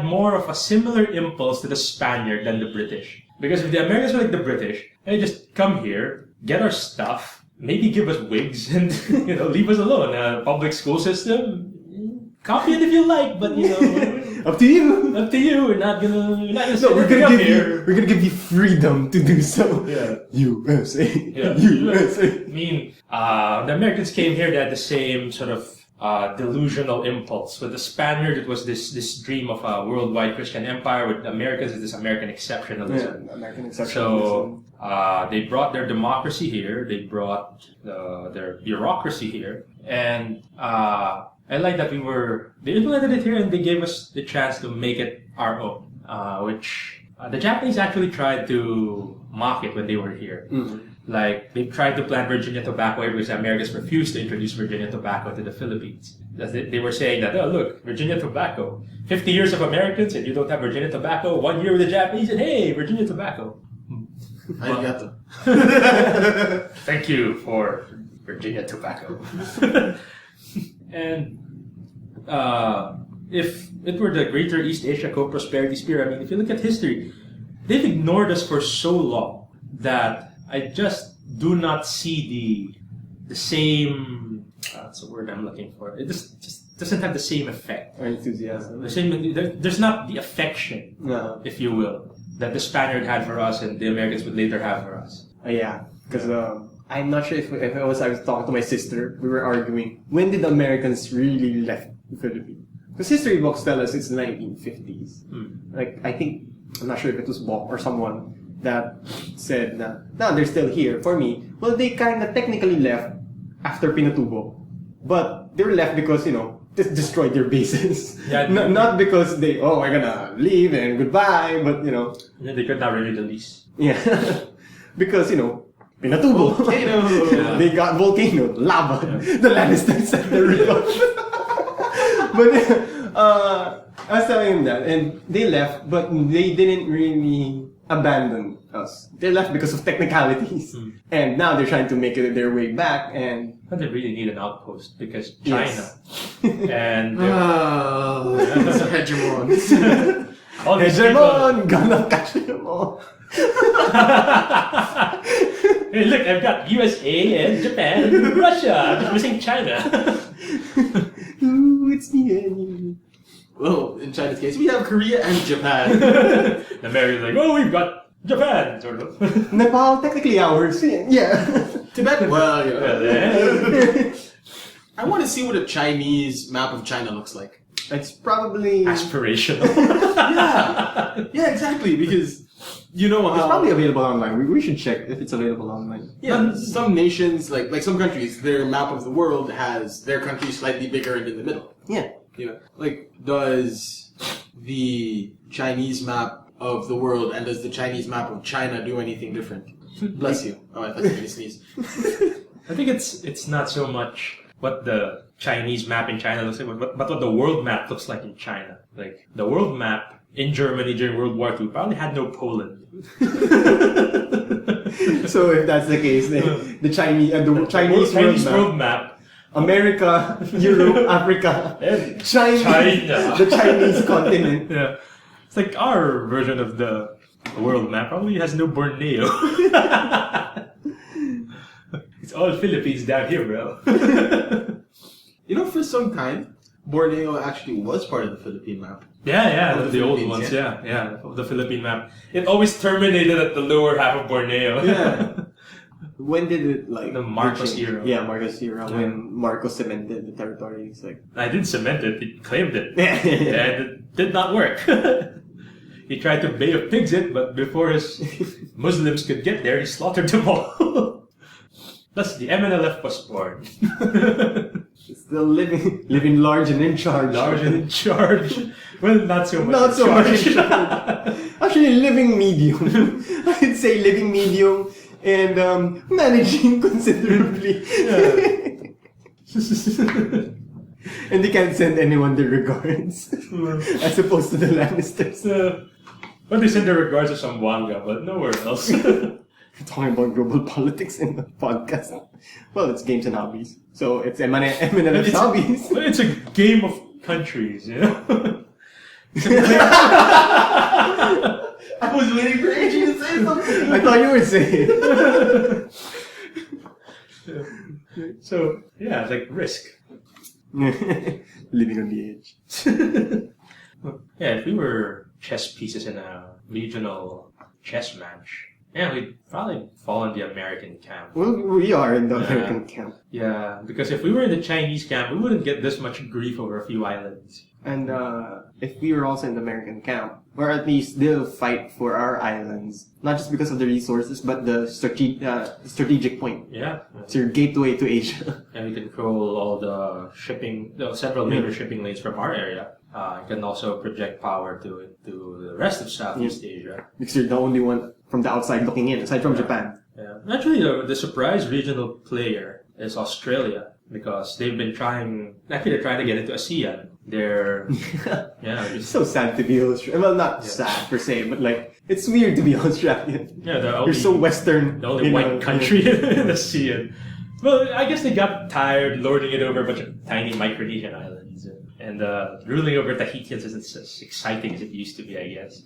more of a similar impulse to the Spaniard than the British. Because if the Americans were like the British, they just come here, get our stuff, maybe give us wigs and leave us alone. Public school system, copy it if you like, but Up to you. up to you. We're not gonna No, we're gonna give you freedom to do so. Yeah. USA. Yeah. USA. I mean, the Americans came here, they had the same sort of delusional impulse. With the Spaniards, it was this dream of a worldwide Christian empire. With the Americans, it's this American exceptionalism. Yeah, American So exceptionalism. they brought their democracy here. They brought their bureaucracy here, and I like that they implemented it here, and they gave us the chance to make it our own, which the Japanese actually tried to mock it when they were here. Mm-hmm. Like, they tried to plant Virginia tobacco here because the Americans refused to introduce Virginia tobacco to the Philippines. They were saying that, oh, look, Virginia tobacco. 50 years of Americans and you don't have Virginia tobacco. 1 year with the Japanese and hey, Virginia tobacco. Arigato. Thank you for Virginia tobacco. And if it were the Greater East Asia Co-Prosperity Sphere, I mean, if you look at history, they've ignored us for so long that I just do not see the same. That's the word I'm looking for. It just doesn't have the same effect. Or enthusiasm. The same. There's not the affection, No. if you will, that the Spaniard had for us and the Americans would later have for us. Yeah, because I'm not sure if I was talking to my sister. We were arguing, when did the Americans really left the Philippines? Because history books tell us it's the 1950s. Like, I'm not sure if it was Bok or someone that said na, no, they're still here. For me, well, they kind of technically left after Pinatubo. But they were left because, just destroyed their bases. Yeah, not because we're gonna leave and goodbye, but, Yeah, they could not renew the lease. Yeah. Because, Pinatubo. Volcano. Yeah. They got volcano, lava. The Lannisters at the roof. But I was telling him that, and they left, but they didn't really abandon us. They left because of technicalities. And now they're trying to make it their way back, and But they really need an outpost because China Yes. and It's hegemons. all these Hegemon, gonna catch them all. Hey, look, I've got USA and Japan and Russia. I'm just missing China. Ooh, it's me and you. Well, in China's case, we have Korea and Japan. The Americans are like, oh, we've got Japan, sort of. Nepal, technically ours. Yeah. Tibet, well, Yeah. I want to see what a Chinese map of China looks like. It's probably... Aspirational. Yeah, exactly, because you know how... It's probably available online. We should check if it's available online. Yeah, some nations, like some countries, their map of the world has their country slightly bigger and in the middle. Yeah. Like, does the Chinese map of the world and does the Chinese map of China do anything different? Bless you. Oh, I thought you were going to sneeze. I think it's not so much what the Chinese map in China looks like, but what the world map looks like in China. Like, the world map in Germany during World War II probably had no Poland. So if that's the case, then the Chinese Chinese world world map. America, Europe, Africa, And China, the Chinese continent. Yeah. It's like our version of the world map probably has no Borneo. It's all Philippines down here, bro. For some time, Borneo actually was part of the Philippine map. Yeah, Of the old Philippines, ones, yeah, the Philippine map. It always terminated at the lower half of Borneo. Yeah. When did it The Marcos change? era. Yeah, Marcos era. When Marcos cemented the territory, it's like I didn't cement it, he claimed it. Yeah. And it did not work. He tried to Bay of Pigs it, but before his Muslims could get there, he slaughtered them all. Thus, the MNLF was born. still living large and in charge. Large and in charge. Well, not so much Not in so charge. much in charge. Actually, living medium. I'd say living medium and managing considerably. And they can't send anyone their regards. As opposed to the Lannisters. But they send their regards to Zamboanga, but nowhere else. We're talking about global politics in the podcast. Well, it's games and hobbies. So it's M&F's hobbies. It's a game of countries, you know? I was waiting for AJ to say something. I thought you were saying. So yeah, it's like Risk. Living on the edge. Yeah, if we were chess pieces in a regional chess match, yeah, we'd probably fall in the American camp. Well, we are in the American camp. Yeah, because if we were in the Chinese camp, we wouldn't get this much grief over a few islands. And if we were also in the American camp, or at least they'll fight for our islands, not just because of the resources, but the strategic point. Yeah. It's your gateway to Asia. And we control all the shipping, several major shipping lanes from our area. You can also project power to the rest of Southeast Asia. Because you're the only one from the outside looking in, aside from Japan. Yeah. Actually, the surprise regional player is Australia, because they've been trying to get into ASEAN. They're, It's so sad to be Australian. Well, not sad per se, but like, it's weird to be Australian. Yeah, you're so Western. The only white country in ASEAN. Well, I guess they got tired lording it over a bunch of tiny Micronesian islands. And ruling over Tahitians isn't as exciting as it used to be, I guess.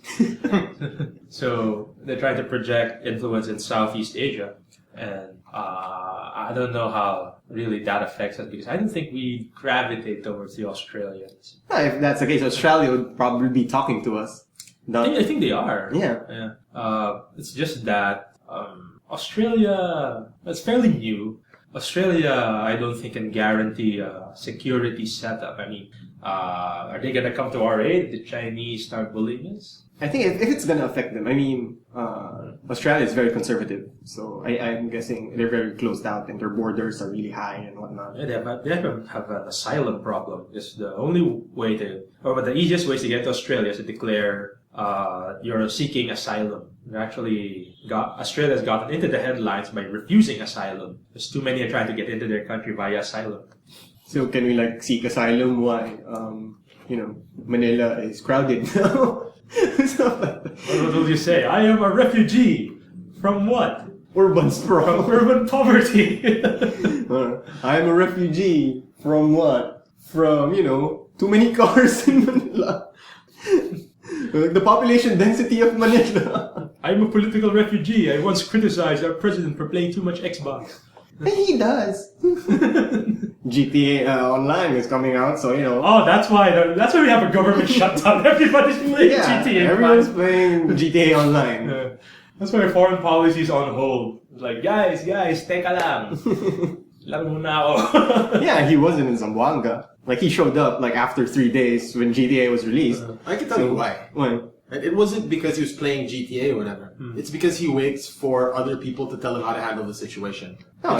So they're trying to project influence in Southeast Asia. And I don't know how really that affects us, because I don't think we gravitate towards the Australians. If that's the case, Australia would probably be talking to us. I think they are. Yeah. It's just that Australia, it's fairly new. Australia, I don't think, can guarantee a security setup. I mean, are they going to come to our aid if the Chinese start bullying us? I think if it's going to affect them, I mean, Australia is very conservative, so I'm guessing they're very closed out and their borders are really high and whatnot. Yeah, they have an asylum problem. It's the only way the easiest way to get to Australia is to declare you're seeking asylum. Australia's gotten into the headlines by refusing asylum. There's too many are trying to get into their country via asylum. So can we seek asylum? Why? Manila is crowded now. What will you say? I am a refugee. From what? Urban sprawl. From urban poverty. I am a refugee. From what? From, too many cars in Manila. The population density of Manila. I'm a political refugee. I once criticized our president for playing too much Xbox. And he does. GTA Online is coming out, so Oh, that's why we have a government shutdown. Everybody's playing GTA. Everyone's playing GTA Online. That's why foreign policy is on hold. It's like, guys, teka lang. Lang muna ako. Yeah, he wasn't in Zamboanga. He showed up after 3 days when GTA was released. I can tell you why. Why? It wasn't because he was playing GTA or whatever. It's because he waits for other people to tell him how to handle the situation.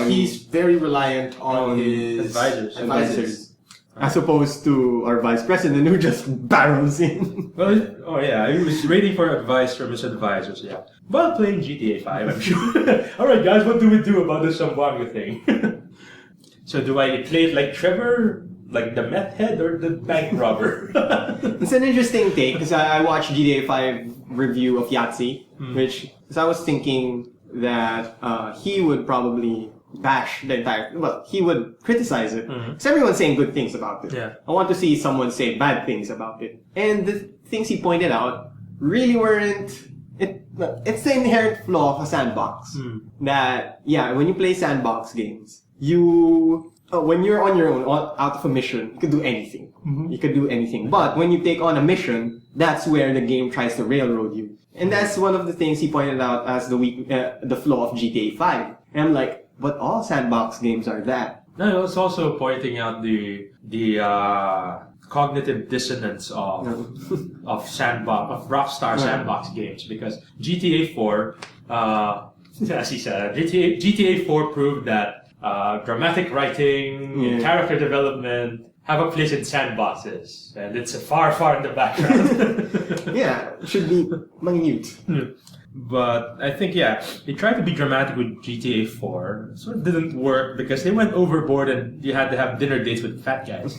He's very reliant on his advisors. As opposed to our vice president who just barrels in. Well, he was waiting for advice from his advisors, yeah. While playing GTA 5, I'm sure. Alright guys, what do we do about this Zamboanga thing? So do I play it like Trevor? Like the meth head or the bank robber? It's an interesting take, because I watched GTA 5 review of Yahtzee, because I was thinking that he would probably bash the entire... Well, he would criticize it. Because everyone's saying good things about it. Yeah. I want to see someone say bad things about it. And the things he pointed out really weren't... It's the inherent flaw of a sandbox. That, when you play sandbox games, when you're on your own, out of a mission, you can do anything. You can do anything. But when you take on a mission, that's where the game tries to railroad you. And that's one of the things he pointed out as the flaw of GTA 5. And I'm like, but all sandbox games are that. No, I was also pointing out the cognitive dissonance of Rockstar sandbox games, because GTA 4, as he said, GTA 4 proved that dramatic writing, character development have a place in sandboxes, and it's far, far in the background. It should be minute. But I think, they tried to be dramatic with GTA 4. It sort of didn't work because they went overboard and you had to have dinner dates with fat guys.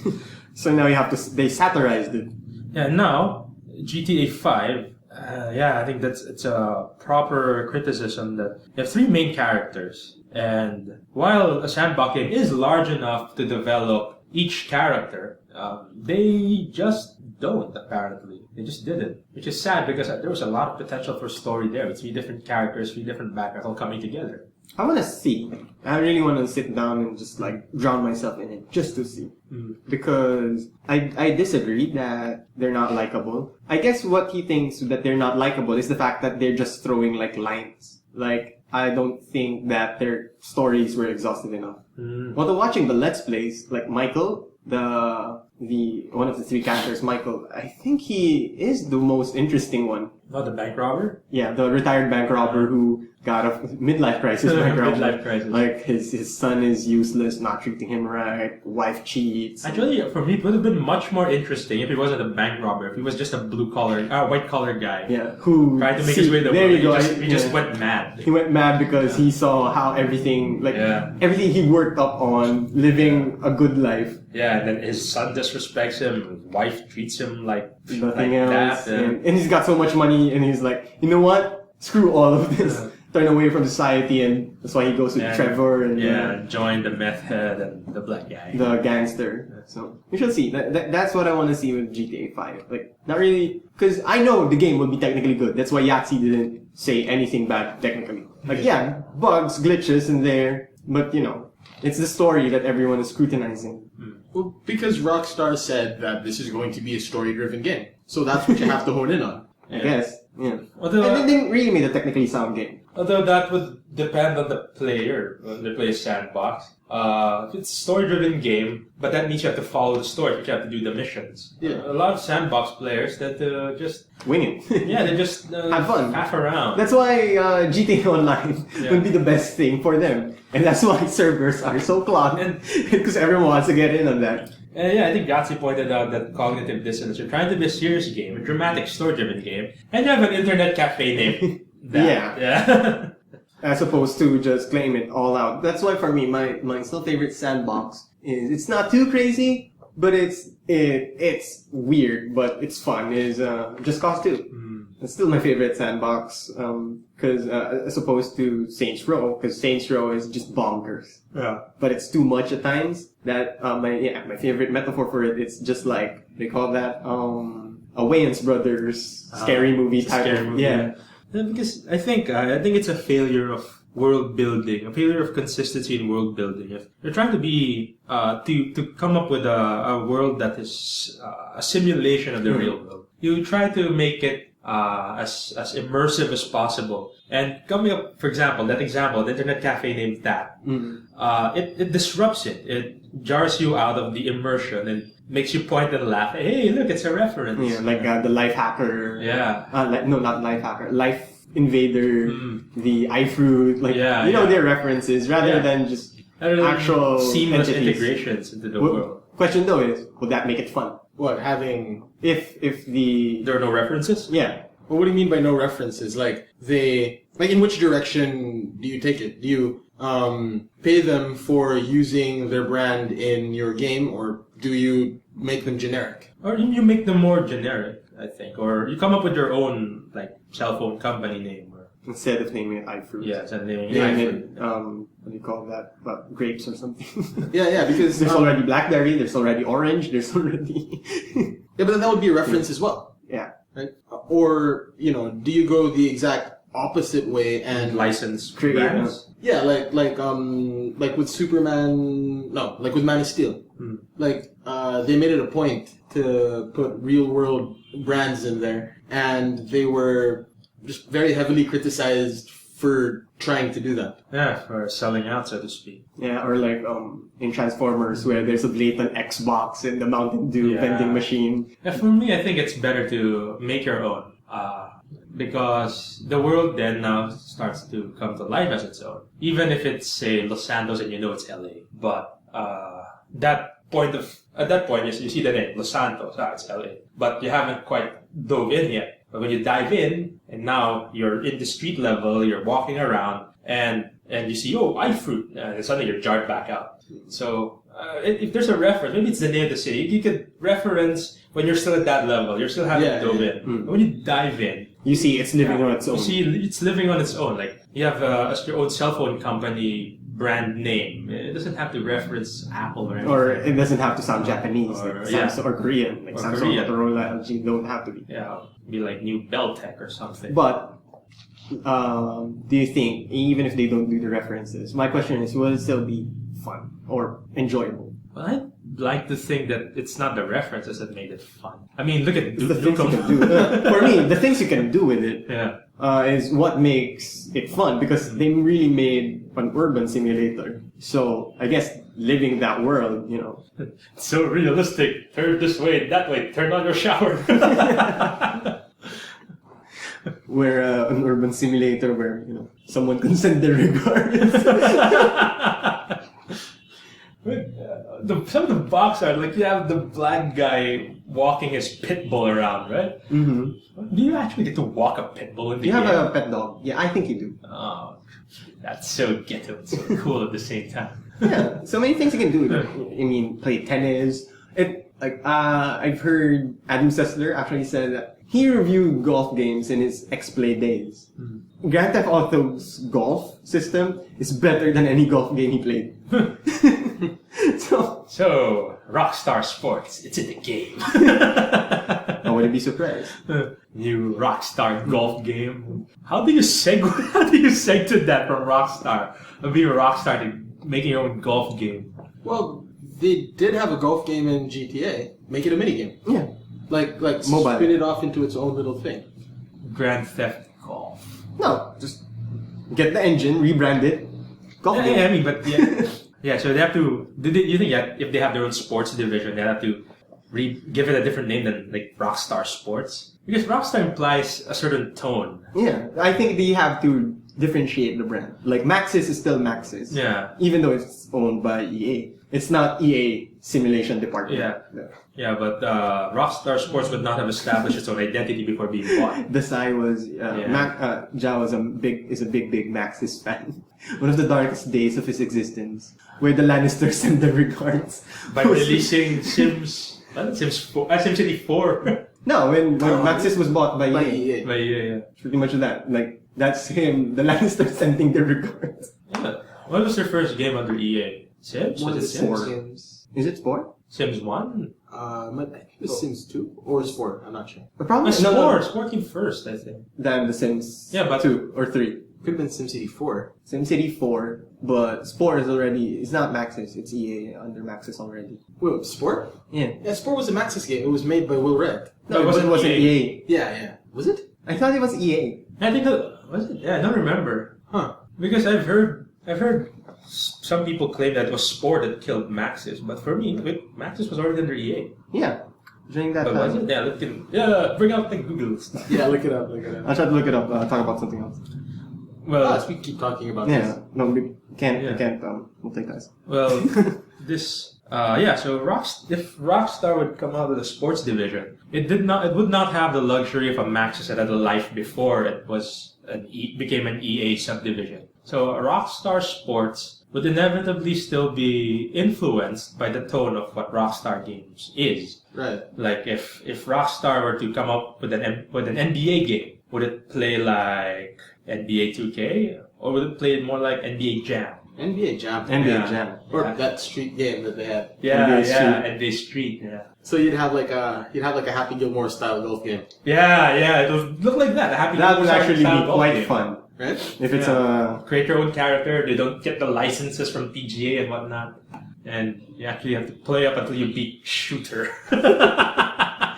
So now they satirized it. Yeah, now, GTA 5, I think it's a proper criticism that you have 3 main characters. And while a sandbox game is large enough to develop each character, they just don't, apparently. They just didn't. Which is sad because there was a lot of potential for story there with 3 different characters, 3 different backgrounds all coming together. I want to see. I really want to sit down and just like drown myself in it just to see. Because I disagree that they're not likable. I guess what he thinks that they're not likable is the fact that they're just throwing like lines. Like, I don't think that their stories were exhaustive enough. Although watching the Let's Plays, like Michael, the one of the three characters, Michael, I think he is the most interesting one. Not the bank robber? Yeah, the retired bank robber who got a midlife crisis. Midlife crisis. Like his son is useless, not treating him right. Wife cheats. Actually, for me, it would have been much more interesting if he wasn't a bank robber. If he was just a white collar guy. Yeah, who tried to make his way the there world. you go. He just went mad. He went mad because he saw how everything he worked up on living a good life. Yeah, and then his son disrespects him. His wife treats him like nothing else. That, and he's got so much money, and he's like, you know what? Screw all of this. Turn away from society, and that's why he goes with Trevor and join the meth head and the black guy, the gangster. So we shall see. That's what I want to see with GTA 5. Like, not really, because I know the game will be technically good. That's why Yahtzee didn't say anything bad technically. Like, bugs, glitches in there, but it's the story that everyone is scrutinizing. Well, because Rockstar said that this is going to be a story-driven game, so that's what you have to hone in on. I guess. Yeah. Although, and they didn't really make a technically sound game. Although that would depend on the player, when they play sandbox. If it's a story-driven game, but that means you have to follow the story. You have to do the missions. Yeah. A lot of sandbox players that just wing it. they just have fun, faff around. That's why GTA Online would be the best thing for them, and that's why servers are so clogged because everyone wants to get in on that. I think Yahtzee pointed out that cognitive dissonance. You're trying to be a serious game, a dramatic, story-driven game, and you have an internet cafe name. Yeah. As opposed to just claim it all out. That's why for me, my still favorite sandbox is, it's not too crazy, but it's weird, but it's fun, is Just Cause 2. It's still my favorite sandbox, because as opposed to Saints Row, because Saints Row is just bonkers. Yeah. But it's too much at times. That my favorite metaphor for it, it's just like they call that a Wayans Brothers scary movie type. Scary movie. Yeah. Because I think it's a failure of world building, a failure of consistency in world building. If you're trying to be to come up with a world that is a simulation of the real world, you try to make it as immersive as possible. And coming up, for example, the internet cafe named that, it disrupts it. It jars you out of the immersion and makes you point and laugh. Hey, look, it's a reference. Yeah, like the Life Hacker. Yeah. No, not Life Hacker. Life Invader, the iFruit. Like, their references rather than just actual seamless entities. Integrations into the world. Question though is, would that make it fun? What, having... If there are no references? Yeah. Well, what do you mean by no references? Like, in which direction do you take it? Do you pay them for using their brand in your game, or do you make them generic? Or you make them more generic, I think. Or you come up with your own, like, cell phone company name. Or instead of naming it iFruit. Yeah, instead of naming it iFruit. What do you call that? Grapes or something? yeah, because there's already blackberry, there's already orange, there's already... Yeah, but that would be a reference as well. Yeah. Right? Or, do you go the exact opposite way and license brands? Yeah, like with Superman, like with Man of Steel. Like, they made it a point to put real world brands in there, and they were just very heavily criticized for trying to do that. Yeah, for selling out, so to speak. Yeah, or like in Transformers, where there's a blatant Xbox in the Mountain Dew vending machine. Yeah, for me, I think it's better to make your own. Because the world then now starts to come to life as its own. Even if it's, say, Los Santos and it's LA. But at that point, you see the name, Los Santos, it's LA. But you haven't quite dove in yet. But when you dive in, and now you're in the street level, you're walking around, and you see, iFruit, and suddenly you're jarred back out. So, if there's a reference, maybe it's the name of the city, you could reference when you're still at that level, you're still having to dove in. But when you dive in, you see it's living on its own. You see it's living on its own. Like, you have your own cell phone company brand name. It doesn't have to reference Apple or anything. Or it doesn't have to sound Japanese, or Korean. Like Samsung, Motorola, LG don't have to be. Yeah, be like New Beltec or something. But do you think, even if they don't do the references, my question is, will it still be fun or enjoyable? Well, I like to think that it's not the references that made it fun. I mean, look at The things you can do. For me, the things you can do with it Yeah. is what makes it fun, because they really made an urban simulator. So I guess living that world, It's so realistic. Turn this way, that way. Turn on your shower. where an urban simulator where someone can send their regards. Some of the box art, like you have the black guy walking his pit bull around, right? Mm-hmm. Do you actually get to walk a pit bull in the You have game? a pet dog? Yeah, I think you do. Oh, that's so ghetto and so cool at the same time. Yeah, so many things you can do. I mean, play tennis. I've heard Adam Sessler actually said that he reviewed golf games in his X-Play days. Grand Theft Auto's golf system is better than any golf game he played. So, Rockstar Sports, it's in the game. I wouldn't be surprised. New Rockstar golf game. How do you segue? How do you segue to that from Rockstar? Of being a Rockstar to making your own golf game? Well, they did have a golf game in GTA. Make it a minigame. Yeah. Like Mobile. spin it off into its own little thing. Grand Theft Golf. No, just get the engine, rebrand it. Golf game. Yeah, I mean, but yeah, yeah. So they have to. You think if they have their own sports division, they have to give it a different name than like Rockstar Sports, because Rockstar implies a certain tone. Yeah, I think they have to differentiate the brand. Like Maxis is still Maxis. Yeah. Even though it's owned by EA. It's not EA simulation department. Yeah. Yeah, but Rockstar Sports would not have established its own identity before being bought. Desai was Ja was a big Maxis fan. One of the darkest days of his existence, where the Lannisters send their regards By releasing SimCity 4. No, when Maxis was bought by EA. EA. But yeah. Pretty much that. Like that's him. The Lannisters sending their regards. Yeah. What was their first game under EA? Sims? One of the Was it Sims? Sims games. Is it Sport? Sims 1? I think it was Sims 2 or Sport. I'm not sure. But probably Sport came first, I think. Than the Sims. Yeah, but 2 or 3. Could have been SimCity 4. SimCity 4, but Sport is already. It's not Maxis. It's EA under Maxis already. Wait, Sport? Yeah. Yeah, Sport was a Maxis game. It was made by Will Red. No, it wasn't EA. Yeah. Was it? I thought it was EA. I think was it? Yeah, I don't remember. Huh. Because I've heard some people claim that it was Sport that killed Maxis, but for me, Maxis was already under EA. Yeah. During that But time. was it? Yeah, bring out the Google stuff. Yeah, look it up. I'll try to look it up. Talk about something else. Well, We keep talking about Yeah. this. No, we can't. Yeah. I can't multitask. well, this. So if Rockstar would come out with a sports division, it would not have the luxury of a Maxis that had a life before it was became an EA subdivision. So Rockstar Sports would inevitably still be influenced by the tone of what Rockstar Games is. Right. Like if Rockstar were to come up with an NBA game, would it play like NBA 2K or would it play more like NBA Jam? NBA Jam. NBA Jam. Or that street game that they had. NBA Street. Yeah. So you'd have like a Happy Gilmore style golf game, Yeah, it would look like that. A Happy That would Gilmore actually style be golf quite game. fun. right? If it's Create your own character, they don't get the licenses from PGA and whatnot. And you actually have to play up until you beat Shooter. I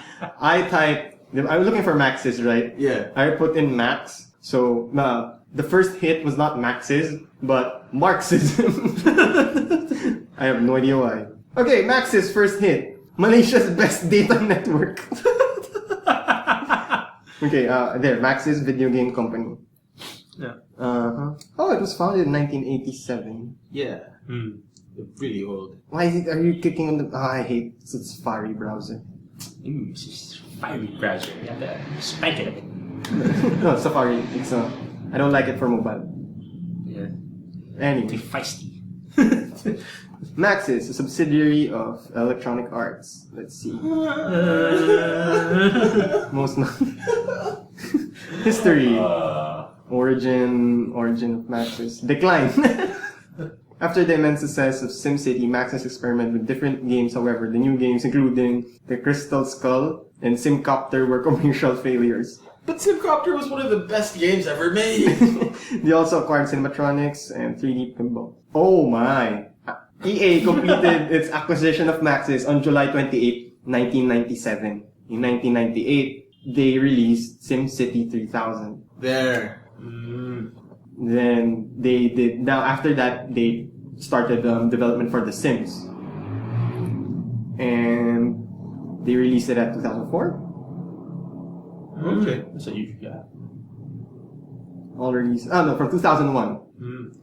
was looking for Maxis, right? Yeah. I put in Max. So the first hit was not Maxis, but Marxism. I have no idea why. Okay, Maxis first hit. Malaysia's best data network. Okay, there, Maxis Video Game Company. Yeah. Oh, it was founded in 1987. Yeah. Hmm. They're really old. Why are you clicking on the... Oh, I hate Safari browser. Ooh, it's just fiery browser. You have to spank it a bit. No, Safari. It's I don't like it for mobile. Yeah. Anyway. Feisty. Maxis, a subsidiary of Electronic Arts. Let's see. Most history. Origin of Maxis. Decline. After the immense success of SimCity, Maxis experimented with different games. However, the new games, including the Crystal Skull and Simcopter, were commercial failures. But Simcopter was one of the best games ever made. They also acquired Cinematronics and 3D Pinball. Oh my! EA completed its acquisition of Maxis on July 28, 1997. In 1998, they released SimCity 3000. There. Then they did. Now after that, they started development for The Sims, and they released it at 2004. Okay. That's a huge gap. All released. Oh no, from 2001.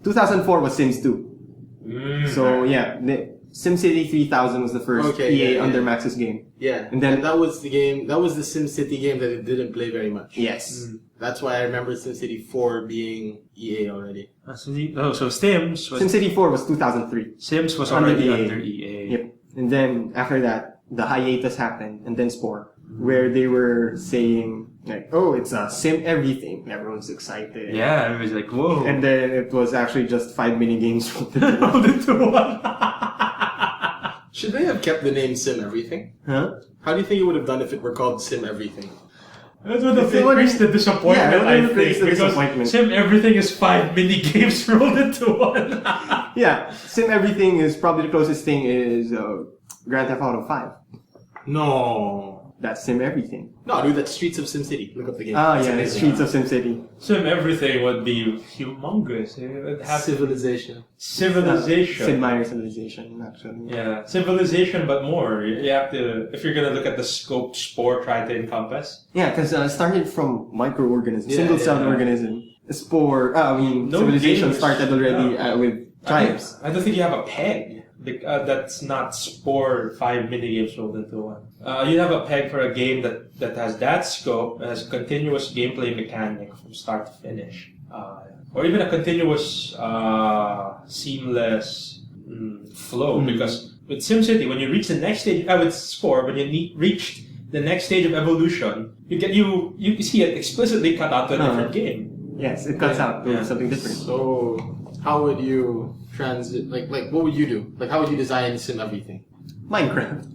2004 was Sims 2. So yeah, the SimCity 3000 was the first EA under Maxis game. Yeah, and then that was the game. That was the SimCity game that it didn't play very much. Yes. That's why I remember SimCity 4 being EA already. So Sims was... SimCity 4 was 2003. Sims was Under already EA. under EA. Yep. And then after that, the hiatus happened, and then Spore, where they were saying like, "Oh, it's a Sim everything." Everyone's excited. Yeah, everybody's like, "Whoa!" And then it was actually just 5 mini games rolled into one. Should they have kept the name Sim Everything? Huh? How do you think it would have done if it were called Sim Everything? That would have increased the disappointment, I think, because Sim Everything is 5 mini games rolled into one. Yeah, Sim Everything is probably the closest thing is Grand Theft Auto 5. No. That's Sim Everything. No, dude, that's Streets of SimCity. Look up the game. Ah, It's yeah, amazing. Streets of SimCity. Sim Everything would be humongous. It would have Civilization. Civilization. Sid Meier's Civilization, actually. Yeah, Civilization, but more. You have to, if you're gonna look at the scope Spore tried to encompass. Yeah, because it started from microorganism, Yeah, single-celled yeah. organism. Spore, No Civilization games. started already Yeah. with tribes. I don't think you have a peg. That's not Spore 5 mini games rolled into one. You have a peg for a game that has that scope, has a continuous gameplay mechanic from start to finish. Or even a continuous, seamless flow. Because with SimCity, when you reach the next stage, with Spore, when you reach the next stage of evolution, you see it explicitly cut out to a different game. Yes, it cuts out to something different. So, how would you transit? Like, what would you do? Like, how would you design Sim Everything? Minecraft.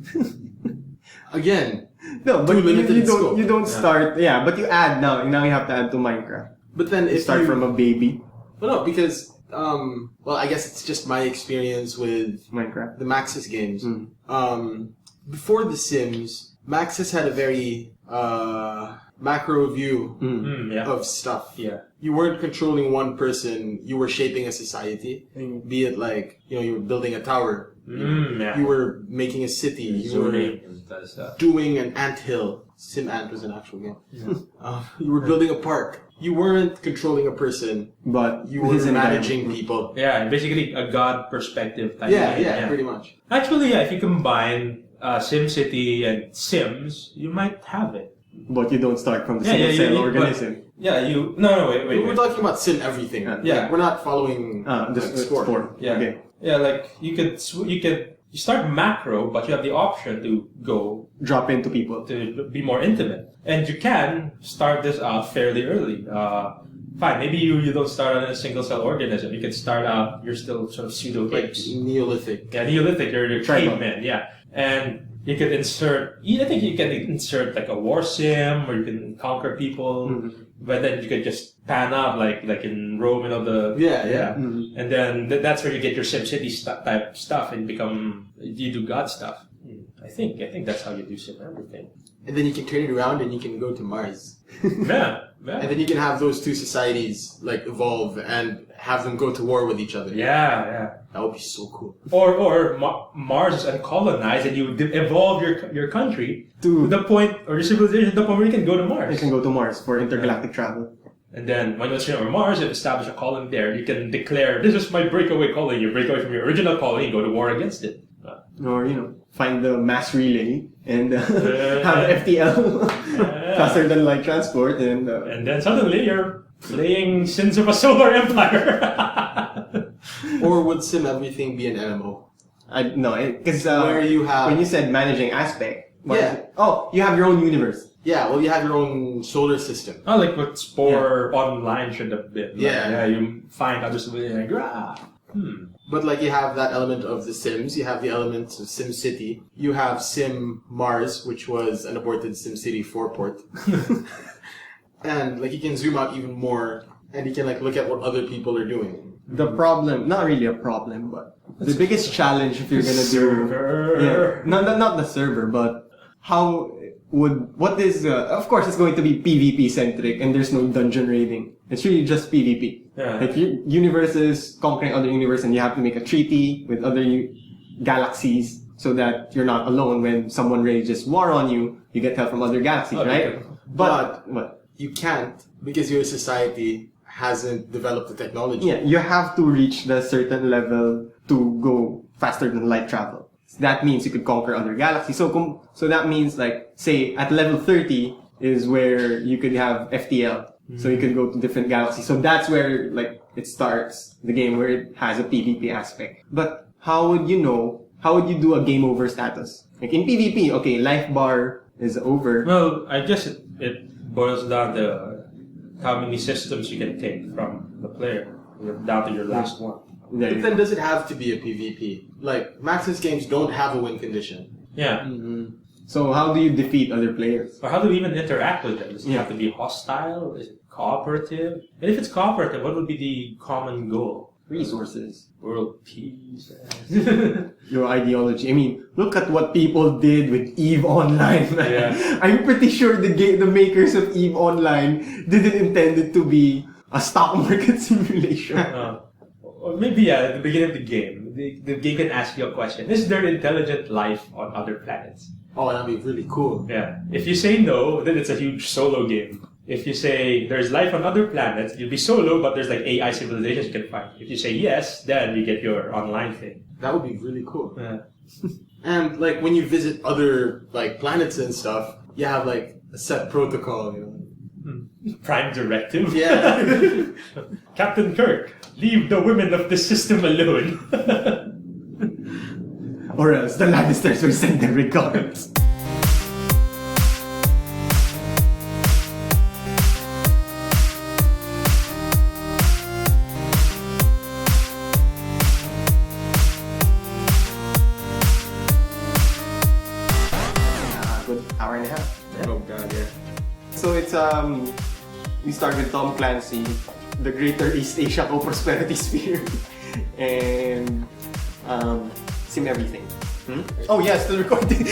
Again, No, but too limited you in don't scope. you don't start. Yeah, but you add now. Now you have to add to Minecraft. but then You if start you from a baby. well, no, because well, I guess it's just my experience with Minecraft. the Maxis games. Before The Sims, Maxis had a very macro view Yeah. of stuff. Yeah. You weren't controlling one person, you were shaping a society. Be it like, you were building a tower. Yeah. You were making a city. You were Zoning and that stuff. doing an anthill. Sim Ant was an actual game. You were building a park. You weren't controlling a person, But you were his managing people. Yeah, basically a god perspective type Yeah, of game. yeah, pretty much. Actually, yeah, if you combine SimCity and Sims, you might have it. But you don't start from the Yeah, single yeah, cell you- organism. Yeah, you... No, wait. We're talking about Sim Everything. Yeah. Like, we're not following Just Spore. Spore. Yeah. Okay. Yeah, like, you start macro, but you have the option to go Drop into people. to be more intimate. And you can start this out fairly early. Fine, maybe you don't start on a single cell organism. You can start out, you're still sort of pseudo Like apes. Neolithic. Yeah, Neolithic, you're Tribal. caveman, yeah. And you could insert, I think you can insert like a war sim, or you can conquer people, but then you could just pan out like in Rome and all the... Yeah. And then that's where you get your SimCity type stuff and you do God stuff. I think that's how you do Sim Everything. And then you can turn it around and you can go to Mars. Yeah. And then you can have those two societies like evolve and have them go to war with each other. Yeah. That would be so cool. Or Mars is uncolonized and you evolve your country to the point, or your civilization to the point where you can go to Mars. You can go to Mars for intergalactic travel. And then when you're on Mars, if you establish a colony there, you can declare, this is my breakaway colony. You break away from your original colony and go to war against it. Or, find the mass relay and have FTL faster than light transport and then suddenly you're playing Sins of a Solar Empire. Or would Sim Everything be an MMO? because Where you have... when you said managing aspect, Yeah. you have your own universe. Yeah, well, you have your own solar system. Not like what Spore Online should have been. Yeah. You find other civilians like, But like you have that element of The Sims, you have the elements of Sim City, you have Sim Mars, which was an aborted Sim City 4 port. And like you can zoom out even more, and you can like look at what other people are doing. The problem, not really a problem, but the biggest challenge if you're gonna Server. not the server, but of course it's going to be PvP centric and there's no dungeon raiding. It's really just PvP. Yeah. Like universes, conquering other universes, and you have to make a treaty with other galaxies so that you're not alone when someone rages war on you. You get help from other galaxies, right? But what? You can't because your society hasn't developed the technology. Yeah, you have to reach the certain level to go faster than light travel. That means you could conquer other galaxies. So that means like, say, at level 30 is where you could have FTL. So you could go to different galaxies. So that's where like it starts, the game where it has a PvP aspect. But how would you do a game over status? Like in PvP, okay, life bar is over. Well, I guess it boils down to how many systems you can take from the player. You're down to your last one. But then does it have to be a PvP? Like, Maxis games don't have a win condition. Yeah. Mm-hmm. So how do you defeat other players? Or how do we even interact with them? Does it have to be hostile? Is it cooperative? And if it's cooperative, what would be the common goal? Resources. World peace. Your ideology. I mean, look at what people did with EVE Online, man. Yeah. I'm pretty sure the makers of EVE Online didn't intend it to be a stock market simulation. Or maybe at the beginning of the game, the game can ask you a question. Is there intelligent life on other planets? Oh, that'd be really cool. Yeah. If you say no, then it's a huge solo game. If you say there's life on other planets, you'll be solo, but there's like AI civilizations you can find. If you say yes, then you get your online thing. That would be really cool. Yeah. And like when you visit other like planets and stuff, you have like a set protocol, you know. Prime directive. Yeah. Captain Kirk, leave the women of the system alone. Or else the Lannisters will send their regards. Good hour and a half. Oh god, yeah. So it's we start with Tom Clancy, the Greater East Asia Co-Prosperity Sphere, and Sim Everything. Oh yeah, still recording.